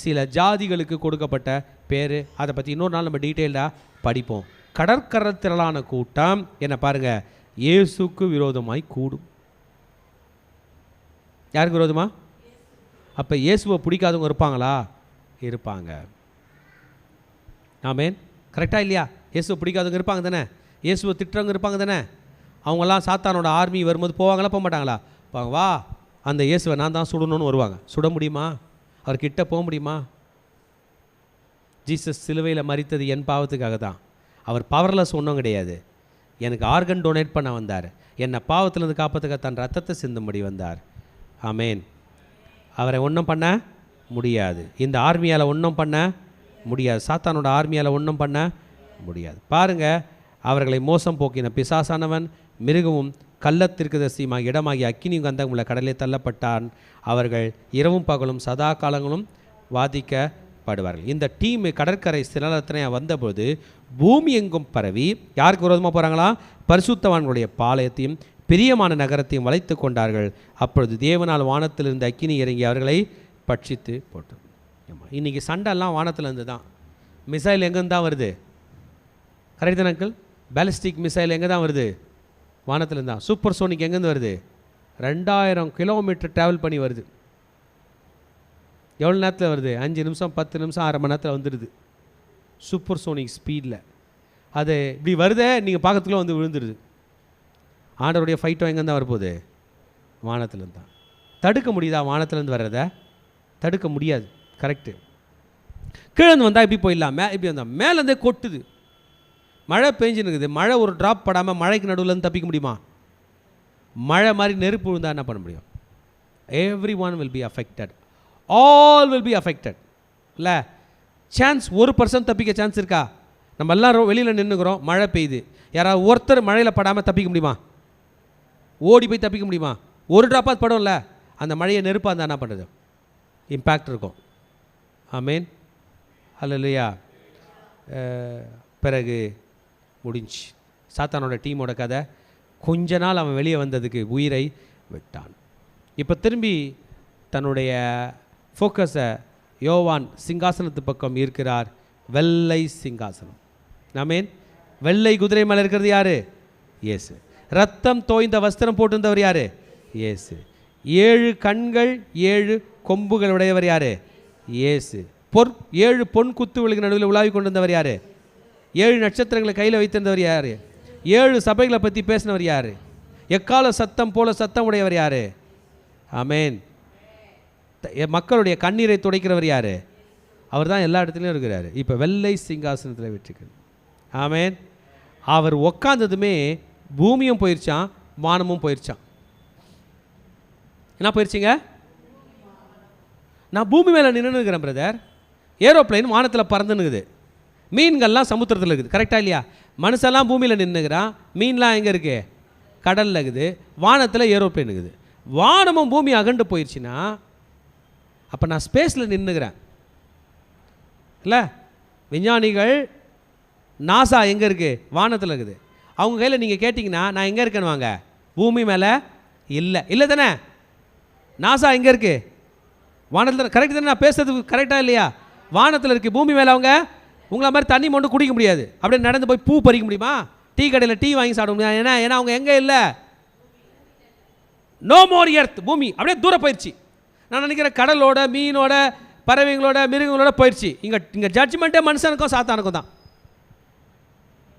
சில ஜாதிகளுக்கு கொடுக்கப்பட்ட பேர். அதை பற்றி இன்னொரு நாள் நம்ம டீட்டெயில்டாக படிப்போம். கடற்கரை திரளான கூட்டம் என்ன பாருங்கள், இயேசுக்கு விரோதமாய் கூடும். யாருக்கு விரோதமா? அப்போ இயேசுவை பிடிக்காதவங்க இருப்பாங்களா? இருப்பாங்க. ஆமேன். கரெக்டாக இல்லையா? இயேசுவை பிடிக்காதவங்க இருப்பாங்க தானே, இயேசுவை திட்டுறவங்க இருப்பாங்க தானே. அவங்களாம் சாத்தானோட ஆர்மி வரும்போது போவாங்களா போக மாட்டாங்களா? வா அந்த இயேசுவை நான் தான் சுடணும்னு வருவாங்க. சுட முடியுமா? அவர்கிட்ட போக முடியுமா? ஜீசஸ் சிலுவையில் மரித்தது என் பாவத்துக்காக தான். அவர் பவர்லெஸ் ஒன்றும் கிடையாது. எனக்கு ஆர்கன் டொனேட் பண்ண வந்தார். என்னை பாவத்திலேருந்து காப்பதுக்காக தன் ரத்தத்தை சிந்தும்படி வந்தார். ஆமேன். அவரை ஒன்றும் பண்ண முடியாது. இந்த ஆர்மியால் ஒன்றும் பண்ண முடியாது. சாத்தானோட ஆர்மியால் ஒன்றும் பண்ண முடியாது. பாருங்கள், அவர்களை மோசம் போக்கின பிசாசானவன் மிருகமும் கள்ளத்திற்குதரிசியுமாக இடமாகி அக்கினியும் கந்தகம் உள்ள கடலே தள்ளப்பட்டான். அவர்கள் இரவும் பகலும் சதா காலங்களும் வாதிக்கப்படுவார்கள். இந்த டீம் கடற்கரை சிலத்தனையாக வந்தபோது பூமி எங்கும் பரவி யாருக்கு விரோதமாக போகிறாங்களா? பரிசுத்தவான்களுடைய பாளையத்தையும் பிரியமான நகரத்தையும் வளைத்து கொண்டார்கள். அப்பொழுது தேவனால் வானத்திலிருந்து அக்கினி இறங்கி அவர்களை பட்சித்து போட்டது. இன்றைக்கி சண்டைலாம் வானத்திலேருந்து தான். மிசைல் எங்கேருந்து தான் வருது? கரெக்ட் தானே அங்கிள்? பேலிஸ்டிக் மிசைல் எங்கே தான் வருது? வானத்திலேருந்து தான். சூப்பர் சோனிக் எங்கேருந்து வருது? 2000 கிலோமீட்டர் ட்ராவல் பண்ணி வருது. எவ்வளோ நேரத்தில் வருது? 5 நிமிஷம் 10 நிமிஷம் 1/2 மணி நேரத்தில் வந்துடுது. சூப்பர் சோனிக் ஸ்பீடில் அது இப்படி வருதே, நீங்கள் பார்க்கறதுக்குள்ள வந்து விழுந்துடுது. ஆண்டவருடைய ஃபைட்டும் எங்கேருந்து தான் வரப்போகுது? வானத்திலேருந்து தான். தடுக்க முடியுதா? வானத்திலேருந்து வர்றதை தடுக்க முடியாது. கரெக்டு. கீழே வந்தால் இப்படி போயிடலாம், இப்படி வந்தால் மேலேருந்தே கொட்டுது. மழை பெஞ்சுன்னு இருக்குது. மழை ஒரு ட்ராப் படாமல் மழைக்கு நடுவில் தப்பிக்க முடியுமா? மழை மாதிரி நெருப்பு விழுந்தால் என்ன பண்ண முடியும்? Every one will be affected. All will be affected. இல்லை சான்ஸ் 1% தப்பிக்க சான்ஸ் இருக்கா? நம்ம எல்லோரும் வெளியில் நின்றுக்கிறோம், மழை பெய்யுது. யாராவது ஒருத்தர் மழையில் படாமல் தப்பிக்க முடியுமா? ஓடி போய் தப்பிக்க முடியுமா? ஒரு ட்ராப்பாக படும்ல. அந்த மழையை நெருப்பாக இருந்தால் என்ன பண்ணுறது? இம்பேக்ட் இருக்கும். ஆமேன். அல்லேலூயா. பிறகு முடிஞ்சு சாத்தானோட டீமோட கதை. கொஞ்ச நாள் அவன் வெளியே வந்ததுக்கு உயிரை விட்டான். இப்போ திரும்பி தன்னுடைய ஃபோக்கஸை யோவான் சிங்காசனத்து பக்கம் இருக்கிறார். வெள்ளை சிங்காசனம். ஆமேன். வெள்ளை குதிரை மேலே இருக்கிறது யார்? இயேசு. ரத்தம் தோய்ந்த வஸ்திரம் போட்டிருந்தவர் யார்? இயேசு. 7 கண்கள் 7 கொம்புகள் உடையவர் யார்? இயேசு. 7 பொன் குத்துவிளக்கு நடுவில் உலாவி கொண்டிருந்தவர் யார்? 7 நட்சத்திரங்களை கையில் வைத்திருந்தவர் யார்? 7 சபைகளை பற்றி பேசினவர் யார்? எக்கால சத்தம் போல சத்தம் உடையவர் யார்? ஆமேன். மக்களுடைய கண்ணீரை துடைக்கிறவர் யார்? அவர் தான் எல்லா இடத்துலையும் இருக்கிறார். இப்போ வெள்ளை சிங்காசனத்தில் வெற்றிக்கிறது. ஆமேன். அவர் உக்காந்ததுமே பூமியும் போயிடுச்சான், வானமும் போயிடுச்சான். என்ன போயிடுச்சிங்க? நான் பூமி மேலே நின்று இருக்கிறேன் பிரதர். ஏரோப்ளைன் வானத்தில் பறந்துன்னுக்குது. மீன்கள்லாம் சமுத்திரத்தில் இருக்குது. கரெக்டாக இல்லையா? மனுஷெல்லாம் பூமியில் நின்றுக்கிறான், மீன்லாம் எங்கே இருக்குது? கடலில் இருக்குது. வானத்தில் ஏரோப்ளைன் இருக்குது. வானமும் பூமி அகண்டு போயிடுச்சுன்னா அப்போ நான் ஸ்பேஸில் நின்றுக்கிறேன் இல்லை? விஞ்ஞானிகள் நாசா எங்கே இருக்குது? வானத்தில் இருக்குது. அவங்க கையில் நீங்கள் கேட்டிங்கன்னா நான் எங்கே இருக்கேன்னு வாங்க, பூமி மேலே இல்லை. இல்லை தானே? நாசா எங்கே இருக்குது? வானத்தில். கரெக்ட் தானே? நான் பேசுறது கரெக்டாக இல்லையா? வானத்தில் இருக்குது. பூமி மேலே அவங்க உங்களை மாதிரி தண்ணி மட்டும் குடிக்க முடியாது. அப்படியே நடந்து போய் பூ பறிக்க முடியுமா? டீ கடையில் டீ வாங்கி சாப்பிட முடியாது. ஏன்னா அவங்க எங்கே இல்லை? No more earth. பூமி அப்படியே தூரம் போயிடுச்சு. நான் நினைக்கிறேன் கடலோட மீனோட பறவைங்களோட மிருகங்களோட போயிடுச்சு. இங்கே ஜட்ஜ்மெண்ட்டே மனுஷனுக்கும் சாத்தானுக்கும் தான்.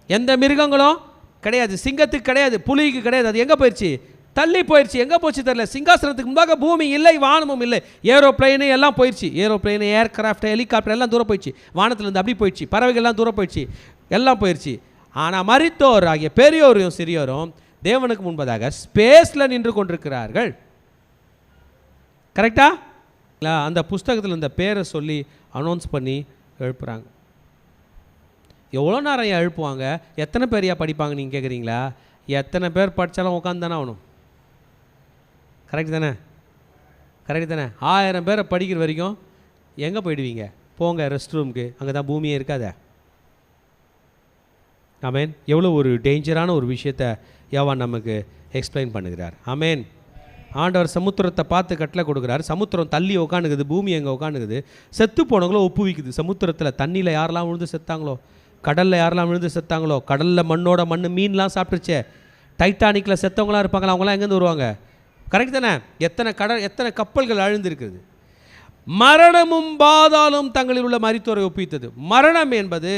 எந்த மிருகங்களும் கிடையாது, சிங்கத்துக்கு கிடையாது, புலிக்கு கிடையாது. அது எங்கே போயிடுச்சு? தள்ளி போயிடுச்சு. எங்கே போச்சு தெரியல. சிங்காசனத்துக்கு முன்பாக பூமி இல்லை, வானமும் இல்லை. ஏரோப்ளைனு எல்லாம் போயிடுச்சு. ஏரோப்ளைனு, ஏர்கிராஃப்ட், ஹெலிகாப்டர் எல்லாம் தூரம் போயிடுச்சு. வானத்துலேருந்து அப்படி போயிடுச்சு. பறவைகள்லாம் தூரம் போயிடுச்சு. எல்லாம் போயிடுச்சு. ஆனால் மரித்தோர் ஆகிய பெரியோரும் சிறியோரும் தேவனுக்கு முன்பதாக ஸ்பேஸில் நின்று கொண்டிருக்கிறார்கள். கரெக்டா? இல்லை, அந்த புஸ்தகத்தில் இந்த பேரை சொல்லி அனௌன்ஸ் பண்ணி எழுப்புறாங்க. எவ்வளோ நேரம் எழுப்புவாங்க? எத்தனை பேரையா படிப்பாங்க நீங்கள் கேட்குறீங்களா? எத்தனை பேர் படித்தாலும் உட்காந்து தானே ஆகணும். கரெக்ட் தானே? கரெக்ட் தானே? 1000 பேரை படிக்கிற வரைக்கும் எங்கே போயிடுவீங்க? போங்க ரெஸ்ட் ரூமுக்கு. அங்கே தான் பூமியே இருக்காத. ஆமேன். எவ்வளோ ஒரு டேஞ்சரான ஒரு விஷயத்தை யோவான் நமக்கு எக்ஸ்பிளைன் பண்ணுகிறார். ஆமேன். ஆண்டவர் சமுத்திரத்தை பார்த்து கட்டளை கொடுக்குறாரு. சமுத்திரம் தள்ளி உட்காந்துக்குது, பூமி எங்கே உட்காந்துக்குது. செத்து போனவங்களோ ஒப்புவிக்குது. சமுத்திரத்தில் தண்ணியில் யாரெல்லாம் விழுந்து செத்தாங்களோ, கடலில் யாரெல்லாம் விழுந்து செத்தாங்களோ, கடலில் மண்ணோட மண் மீன்லாம் சாப்பிட்டுருச்சே, டைட்டானிக்கில் செத்தவங்களாம் இருப்பாங்களா, அவங்களாம் எங்கேருந்து வருவாங்க? கரெக்ட் தானே? எத்தனை கப்பல்கள் அழுந்திருக்கிறது. மரணமும் பாதாளும் தங்களில் உள்ள மரித்தோரை ஒப்பித்தது. மரணம் என்பது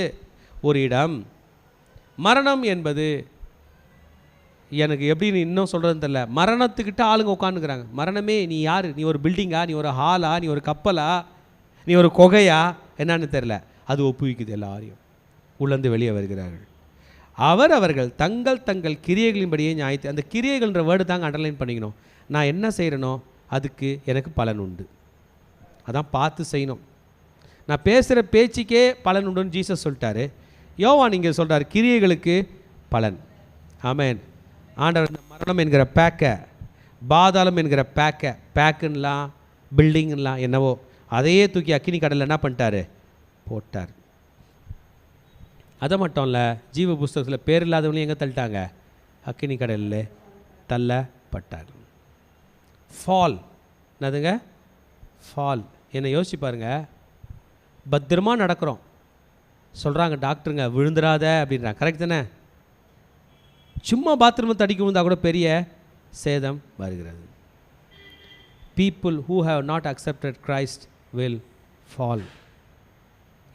ஒரு இடம். மரணம் என்பது எனக்கு எப்படின்னு இன்னும் சொல்கிறதுன்னு தெரியல. மரணத்துக்கிட்ட ஆளுங்க உட்காந்துக்கிறாங்க. மரணமே நீ யார்? நீ ஒரு பில்டிங்கா? நீ ஒரு ஹாலா? நீ ஒரு கப்பலா? நீ ஒரு குகையா? என்னன்னு தெரில. அது ஒப்புவிக்குது. எல்லாரையும் உள்ளந்து வெளியே வருகிறார்கள். அவர்கள் தங்கள் தங்கள் கிரியைகளின்படியே நியாயத்தை. அந்த கிரியைகள்ன்ற வேர்டு தாங்க அண்டர்லைன் பண்ணிக்கணும். நான் என்ன செய்கிறேனோ அதுக்கு எனக்கு பலன் உண்டு. அதான் பார்த்து செய்யணும். நான் பேசுகிற பேச்சுக்கே பலன் உண்டுன்னு ஜீசஸ் சொல்லிட்டாரு. யோவான் இங்கே சொல்கிறார் கிரியைகளுக்கு பலன். ஆமேன். ஆண்டவர் இந்த மரணம் என்கிற பேக்கை, பாதாளம் என்கிற பேக்குன்னெலாம் பில்டிங்லாம் என்னவோ அதையே தூக்கி அக்கினி கடலில் என்ன பண்ணிட்டாரு, போட்டார். அதை மட்டும் இல்லை, ஜீவ புஸ்தகத்தில் பேர் இல்லாதவங்களையும் எங்கே தள்ளிட்டாங்க, அக்கினி கடலில் தள்ளப்பட்டார். ஃபால் என்னதுங்க, ஃபால். என்னை யோசிச்சு பாருங்கள், பத்திரமா நடக்கிறோம் சொல்கிறாங்க டாக்டருங்க, விழுந்துடாத அப்படின்றாங்க, கரெக்ட் தானே? சும்மா பாத்ரூம் தடிக்க விழுந்தால் கூட பெரிய சேதம் வருகிறது. people who have not accepted Christ will fall.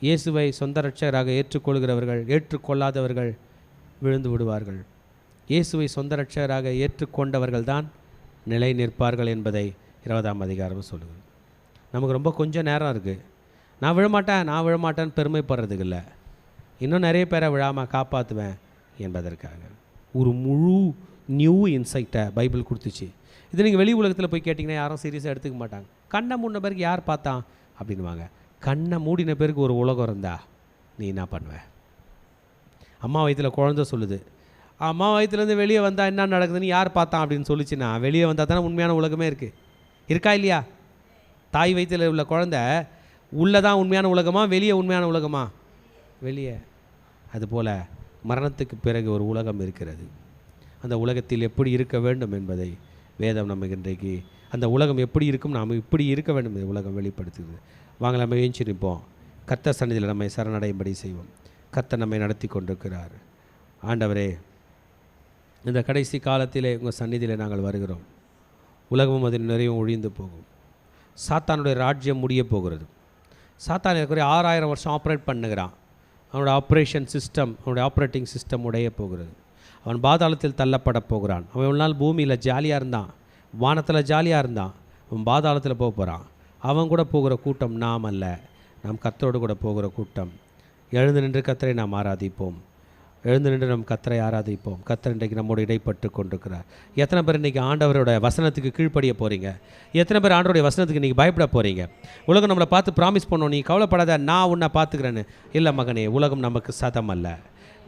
இயேசுவை சொந்த இரட்சகராக ஏற்றுக்கொள்ளாதவர்கள் விழுந்து விடுவார்கள். இயேசுவை சொந்த இரட்சகராக ஏற்றுக்கொண்டவர்கள் தான் நிலை நிற்பார்கள் என்பதை 20ஆம் அதிகாரம் சொல்லுது. நமக்கு ரொம்ப கொஞ்சம் நேரம் இருக்குது. நான் விழமாட்டேன்னு பெருமைப்படுறதுக்கு இல்லை, இன்னும் நிறைய பேரை விழாமல் காப்பாற்றுவேன் என்பதற்காக ஒரு முழு நியூ இன்சைட்டை பைபிள் கொடுத்துச்சு. இது நீங்கள் வெளி உலகத்தில் போய் கேட்டிங்கன்னா யாரும் சீரியஸாக எடுத்துக்க மாட்டாங்க. கண்ணை மூடின பேருக்கு யார் பார்த்தான் அப்படின்வாங்க. கண்ணை மூடின பேருக்கு ஒரு உலகம் இருந்தா நீ என்ன பண்ணுவ? அம்மா வயிற்றில் குழந்தை சொல்லுது, அம்மா வயிற்றுலேருந்து வெளியே வந்தால் என்ன நடக்குதுன்னு யார் பார்த்தான் அப்படின்னு சொல்லிச்சுன்னா, வெளியே வந்தால் தானே உண்மையான உலகமே இருக்குது. இருக்கா இல்லையா? தாய் வயிற்றில் உள்ள குழந்தை உள்ளே தான் உண்மையான உலகமா, வெளியே உண்மையான உலகமா? வெளியே. அதுபோல் மரணத்துக்கு பிறகு ஒரு உலகம் இருக்கிறது. அந்த உலகத்தில் எப்படி இருக்க வேண்டும் என்பதை வேதம் நமக்கு இன்றைக்கு, அந்த உலகம் எப்படி இருக்கும், நாம் இப்படி இருக்க வேண்டும் என்பதை உலகம் வெளிப்படுத்துகிறது. வாங்க நம்ம ஏஞ்சி நிற்போம். கர்த்தர் சந்நிதியில் நம்மை சரணடையும்படி செய்வோம். கர்த்தர் நம்மை நடத்தி கொண்டிருக்கிறார். ஆண்டவரே, இந்த கடைசி காலத்திலே உங்கள் சந்நிதியில் நாங்கள் வருகிறோம். உலகமும் அதில் நிறைய ஒழிந்து போகும். சாத்தானுடைய ராஜ்யம் முடிய போகிறது. சாத்தான் இருக்கிற 6000 வருஷம் ஆப்ரேட் பண்ணுகிறான். அவனோட ஆப்ரேஷன் சிஸ்டம், அவனுடைய ஆப்ரேட்டிங் சிஸ்டம் உடைய போகிறது. அவன் பாதாளத்தில் தள்ளப்பட போகிறான். அவன் ஒரு நாள் பூமியில் ஜாலியாக இருந்தான், வானத்தில் ஜாலியாக இருந்தான். அவன் பாதாளத்தில் போக போகிறான். அவன் கூட போகிற கூட்டம் நாம் அல்ல, நாம் கர்த்தரோடு கூட போகிற கூட்டம். எழுந்து நின்று கர்த்தரை நாம் ஆராதிப்போம். எழுந்து நின்று நம் கர்த்தரை ஆராதிப்போம். கர்த்தர் இன்றைக்கு நம்மோடு இடைப்பட்டு கொண்டிருக்கிறார். எத்தனை பேர் இன்றைக்கி ஆண்டவரோட வசனத்துக்கு கீழ்ப்படிய போகிறீங்க? எத்தனை பேர் ஆண்டவருடைய வசனத்துக்கு இன்றைக்கி பயப்பட போகிறீங்க? உலகம் நம்மளை பார்த்து ப்ராமிஸ் பண்ணோம், நீ கவலைப்படாத, நான் உன்னை பார்த்துக்கிறேன்னு. இல்லை மகனே, உலகம் நமக்கு சதம் அல்ல.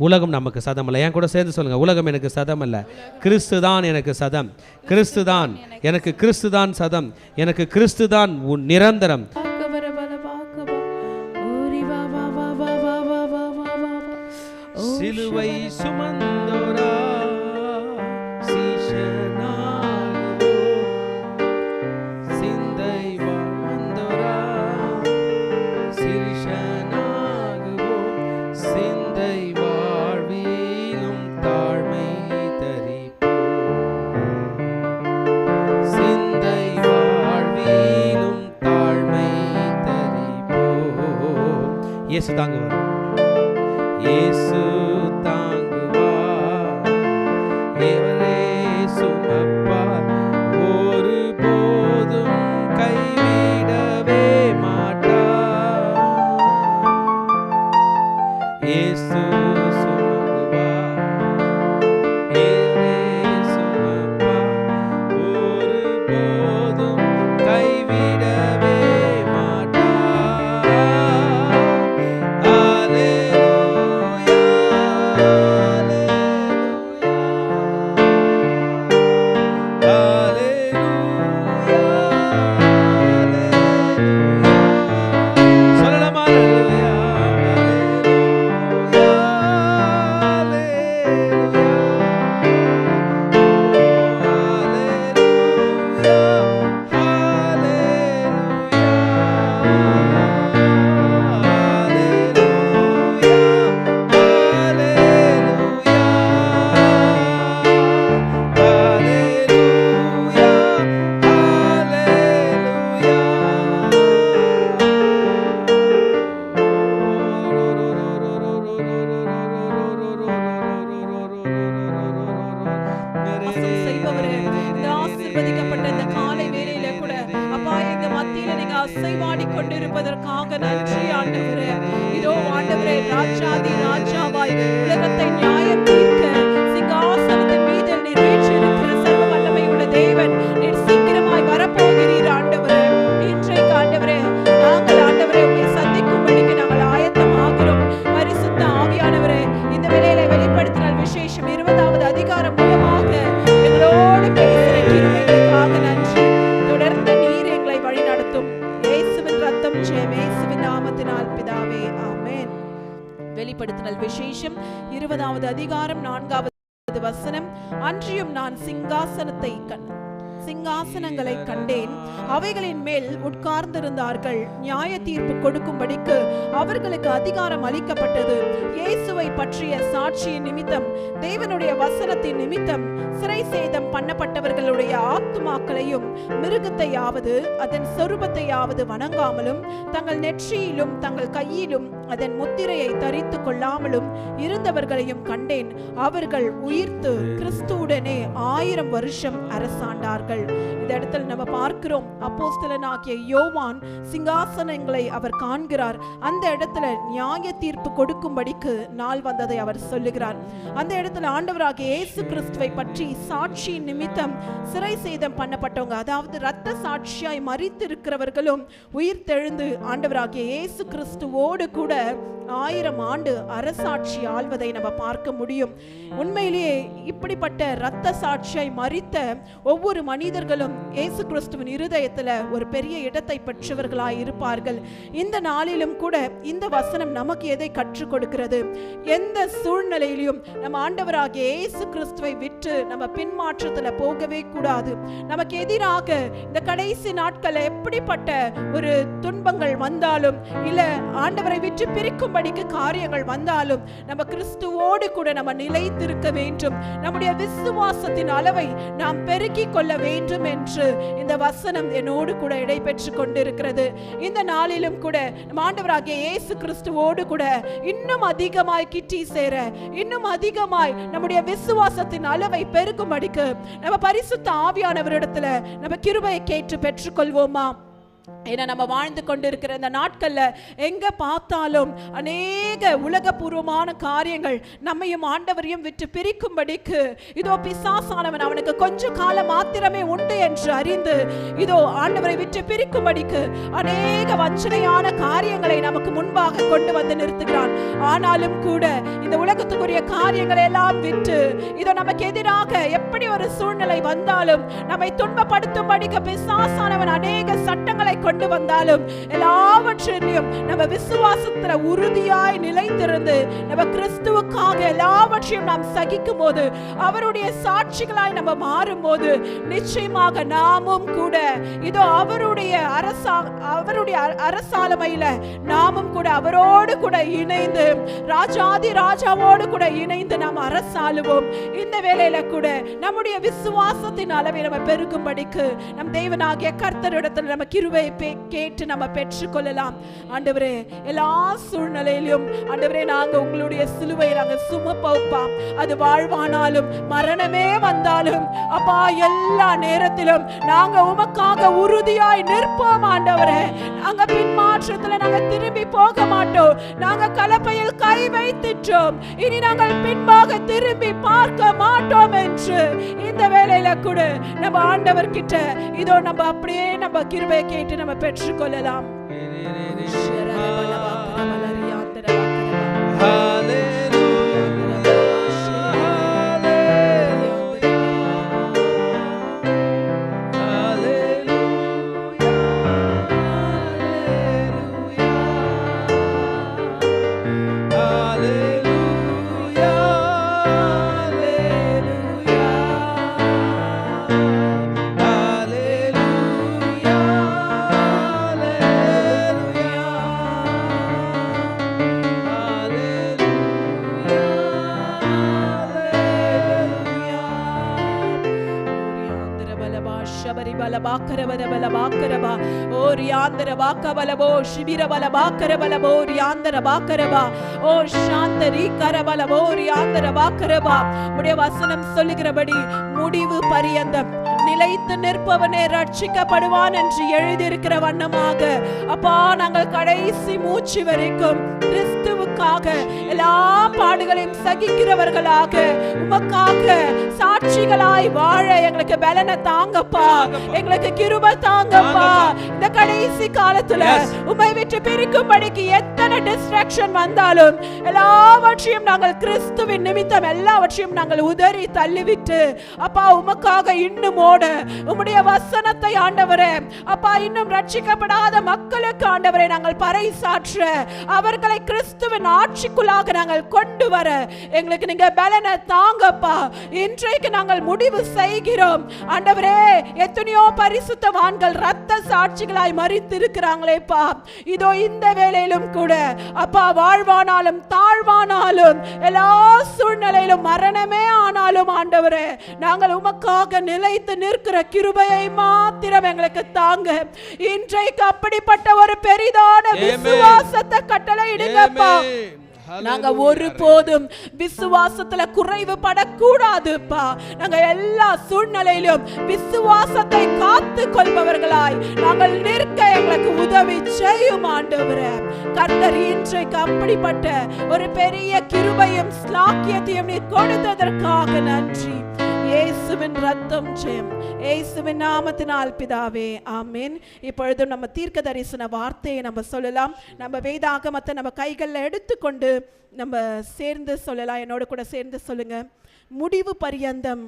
உலகம் நமக்கு சதம் அல்ல. என் கூட சேர்ந்து சொல்லுங்கள், உலகம் எனக்கு சதம் அல்ல, கிறிஸ்து தான் எனக்கு சதம். கிறிஸ்து தான் எனக்கு, கிறிஸ்து தான் சதம் எனக்கு, கிறிஸ்து தான் நிரந்தரம். சிலுவை சுமந்தோரா சீஷனாகவோ, சிந்தை வாழ்ந்தோரா சீஷனாகவோ, சிந்தை வாழ்விலும் தாழ்மை தரிப்போ, சிந்தை வாழ்விலும் தாழ்மை தரிப்போ. இயேசு தாங்குவார், இயேசு தாங்குவார், இவரே சுமப்பார், ஒரு போதும் கைவிடவே மாட்டார். இயேசு சுமக்குவார், இவரே சுமப்பார், ஒரு போதும் கைவிடவே மாட்டார். இந்த வேளையில வெளிப்படுத்தினால் விசேஷம் 20வது அதிகாரம் மூலமாக 20வது அதிகாரம் 4வது வசனம். அன்றியும் நான் சிங்காசனங்களை கண்டேன், அவைகளின் மேல் உட்கார்ந்திருந்தார்கள், நியாய தீர்ப்பு கொடுக்கும்படிக்கு அவர்களுக்கு அதிகாரம் அளிக்கப்பட்டது. இயேசுவை பற்றிய சாட்சியின் நிமித்தம், தேவனுடைய வசனத்தின் நிமித்தம் சிறை சேதம் பண்ணப்பட்டவர்களுடைய ஆத்துமாக்களையும் மிருகத்தையாவது அதன் சொரூபத்தையாவது வணங்காமலும் தங்கள் நெற்றியிலும் தங்கள் கையிலும் அதன் முத்திரையை தரித்து கொள்ளாமலும் இருந்தவர்களையும் கண்டேன். அவர்கள் உயிர்த்து கிறிஸ்துவுடனே 1000 வருஷம் அரசாண்டார்கள். இந்த இடத்துல நம்ம பார்க்கிறோம், அப்போஸ்தலனாகிய யோவான் சிங்காசனங்களை அவர் காண்கிறார். அந்த இடத்துல நியாய தீர்ப்பு கொடுக்கும்படிக்கு நாள் வந்ததை அவர் சொல்லுகிறார். அந்த இடத்துல ஆண்டவராகிய இயேசு கிறிஸ்துவை பற்றி சாட்சி நிமித்தம் சிறை சேதம் பண்ணப்பட்டவங்க, அதாவது இரத்த சாட்சியாய் மரித்திருக்கிறவர்களும் உயிர் தெழுந்து ஆண்டவராகிய இயேசு கிறிஸ்துவோடு கூட 1000 ஆண்டு அரசாட்சி ஆள்வதை நம்ம பார்க்க முடியும். உண்மையிலேயே இப்படிப்பட்ட இரத்த சாட்சியாய் மரித்த ஒவ்வொரு மனிதர்களும் இயேசு கிறிஸ்துவின் இருதயத்துல ஒரு பெரிய இடத்தை பெற்றவர்களாய் இருப்பார்கள். இந்த நாளிலும் கூட இந்த வசனம் நமக்கு எதை கற்றுக் கொடுக்கிறது? எந்த சூழ்நிலையிலும் நம்ம ஆண்டவராகிய இயேசு கிறிஸ்துவை விட்டு நம்ம பின்மாற்றத்துல போகவே கூடாது. நமக்கு எதிராக இந்த கடைசி நாட்கள் எப்படிப்பட்ட ஒரு துன்பங்கள் வந்தாலும், இல்ல ஆண்டவரை விட்டு பிரிக்கும் காரியங்கள் வந்தாலும், நம்ம கிறிஸ்துவோடு கூட நம்ம நிலைத்திருக்க வேண்டும். நம்முடைய விசுவாசத்தின் அளவை நாம் பெருக்கிக் கொள்ள வேண்டும் என்று இந்த வசனம் என்னோடு கூட இடைபெற்றுக் கொண்டிருக்கிறது. இந்த நாளிலும் கூட நம்ம ஆண்டவராகிய இயேசு கிறிஸ்துவோடு கூட இன்னும் அதிகமாய் கிட்டி சேர, இன்னும் அதிகமாய் நம்முடைய விசுவாசத்தின் அளவை பெருக்கும்படிக்கு நம்ம பரிசுத்த ஆவியானவரிடத்துல நம்ம கிருபையை கேட்டு பெற்றுக்கொள்வோமா? ஏன்னா நம்ம வாழ்ந்து கொண்டிருக்கிற இந்த நாட்கள்ல எங்க பார்த்தாலும் அநேக உலகபூர்வமான காரியங்கள் நம்மையும் ஆண்டவரையும் விட்டு பிரிக்கும்படிக்கு, இதோ பிசாசானவன் அவனுக்கு கொஞ்ச காலம் மாத்திரமே உண்டு என்று அறிந்து இதோ ஆண்டவரை விட்டு பிரிக்கும்படிக்கு அநேக வஞ்சனையான காரியங்களை நமக்கு முன்பாக கொண்டு வந்து நிறுத்துகிறான். ஆனாலும் கூட இந்த உலகத்துக்குரிய காரியங்களை எல்லாம் விட்டு, இதோ நமக்கு எதிராக எப்படி ஒரு சூழ்நிலை வந்தாலும், நம்மை துன்பப்படுத்தும்படிக்கு பிசாசானவன் அநேக சட்டங்களை கொண்டு வந்தாலும், எல்லாவற்றையும் நம்ம விசுவாசத்துல உறுதியாய் நிலைத்திருந்து நம்ம கிறிஸ்துவுக்காக எல்லாவற்றையும் நாம் சகிக்கும் போது, அவருடைய சாட்சிகளாய் நம்ம மாறும் போது, நிச்சயமாக நாமும் கூட இதோ அவருடைய அரசாலமையில நாமும் கூட அவரோடு கூட இணைந்து, ராஜாதி ராஜாவோடு கூட இணைந்து நாம் அரசாளுவோம். இந்த வேளையில கூட நம்முடைய விசுவாசத்தின் அளவை நம்ம பெருகும்படிக்கு நம் தேவனாகிய கர்த்தரிடத்தில் நம்ம கிருபை கேட்டு நம்ம பெற்றுக்கொள்ளலாம். ஆண்டவரே, எல்லா சூழ்நிலையிலும் ஆண்டவரே நாங்க உங்களுடைய சிலுவை நாங்க சுமப்போம். அது வாழ்வானாலும் மரணமே வந்தாலும் அப்பா, எல்லா நேரத்திலும் நாங்க உமக்காக உறுதியாய் நிற்போம். ஆண்டவரே, நாங்க பின்மாற்றத்துல நாங்க திரும்பி போக மாட்டோம். நாங்க கலப்பையில் கை வைத்திட்டோம், இனி நாங்கள் பின்பாக திரும்பி பார்க்க மாட்டோம் என்று இந்த வேளையில கூட நம்ம ஆண்டவர் கிட்ட இதோ நம்ம அப்படியே நம்ம கிருபையை கேட்டு நம்ம பெற்றுக்கொள்ளலாம். வசனம் சொல்லுகிறபடி முடிவு பரியந்தம் நிலைத்து நிற்பவனே ரட்சிக்கப்படுவான் என்று எழுதியிருக்கிற வண்ணமாக அப்பா, நாங்கள் கடைசி மூச்சு வரைக்கும் கிறிஸ்துவுக்காக எல்லா பாடுகளையும் சகிக்கிறவர்களாக உமக்காக சாட்சிகளாய் வாழ எங்களுக்கு பலனை தாங்கப்பா, எங்களுக்கு கிருபை தாங்கப்பா. இந்த கடைசி காலத்துல உம்மை விட்டு பிரிக்கும்படிக்கு எத்தனை டிஸ்ட்ராக்ஷன் வந்தாலும் எல்லாவற்றையும் நாங்கள் கிறிஸ்துவின் நிமித்தம் எல்லாவற்றையும் நாங்கள் உதறி தள்ளிவிட்டு அப்பா உமக்காக இன்னும் ஓட, உம்முடைய வசனத்தை ஆண்டவரே அப்பா இன்னும் ரட்சிக்கப்படாத மக்களுக்கு ஆண்டவரே நாங்கள் பறைசாற்ற, அவர்களை கிறிஸ்துவின் ஆட்சிக்குள்ளாக நாங்கள் கொண்டு வர எங்களுக்கு நீங்க பலனை தாங்கப்பா. இன்றைக்கு நாங்கள் முடிவு செய்கிறோம் ஆண்டவரே, எத்தனையோ பரிசுத்தவான்கள் இரத்த சாட்சிகளாய் மரித்திருக்கிறாங்களேப்பா. இதோ இந்த வேளையிலும் கூட அப்பா, வாழ்வானாலும் தாழ்வானாலும் எல்லா சூழ்நிலையிலும் மரணமே ஆனாலும் ஆண்டவரே, நாங்கள் உமக்காக நிலைத்து நிற்கிற கிருபையை மாத்திரம் எங்களுக்கு தாங்க. இன்றைக்கு அப்படிப்பட்ட ஒரு பெரிதான விசுவாசத்தை கட்டளையிடுங்கப்பா. நாங்க ஒருபோதும் விசுவாசத்துல குறைவு படக்கூடாதுப்பா. நாங்க எல்லா சூழ்நிலையிலும் விசுவாசத்தை காத்து கொள்பவர்களாய் நாங்கள் நிற்க எங்களுக்கு உதவி செய்யும் ஆண்டவரே. கர்த்தர் இன்றைக்கு அப்படிப்பட்ட ஒரு பெரிய கிருபையும் ஸ்லாக்கியத்தையும் நீர் கொடுத்ததற்காக நன்றி. இயேசுவின் ரத்தம் ஜெயம், இயேசுவின் நாமத்தினால் பிதாவே, ஆமென். இப்பொழுது நம்ம தீர்க்க தரிசன வார்த்தையை நம்ம சொல்லலாம். நம்ம வேதாகமத்தை நம்ம கைகளில் எடுத்துக்கொண்டு நம்ம சேர்ந்து சொல்லலாம். என்னோட கூட சேர்ந்து சொல்லுங்க. முடிவு பரியந்தம்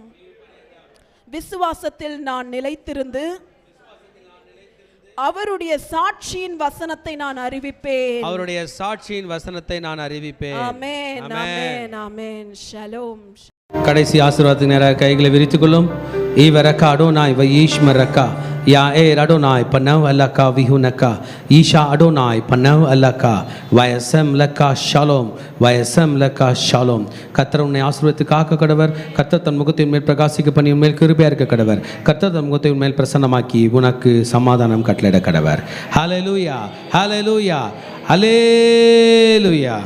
விசுவாசத்தில் நான் நிலைத்திருந்து அவருடைய சாட்சியின் வசனத்தை நான் அறிவிப்பேன். அவருடைய சாட்சியின் வசனத்தை நான் அறிவிப்பேன். ஆமென், ஆமென், ஆமென். ஷலோம். கடைசி ஆசீர்வாதத்துக்கு நேராக கைகளை விரித்துக் கொள்ளும். ஈவரக்கா அடோனாய் வயீஷ்மரக்கா யா ஏ அடோனாய் பனவ் அல்லக்கா விஹுனக்கா ஈஷா அடோனாய் பனவ் அல்லக்கா வயசம் லக்கா ஷாலோம் வயசம் லக்கா ஷாலோம். கர்த்தர் உன்னை ஆசீர்வதித்து காக்க கடவர். கர்த்தர் தன் முகத்தின் மேல் பிரகாசிக்க பண்ணி உன்மேல் கிருபையா இருக்க கடவர். கர்த்தர் தன் முகத்தை உன்மேல் பிரசன்னமாக்கி உனக்கு சமாதானம் கட்டளையிட கடவர். ஹல்லேலூயா, ஹல்லேலூயா, ஹல்லேலூயா.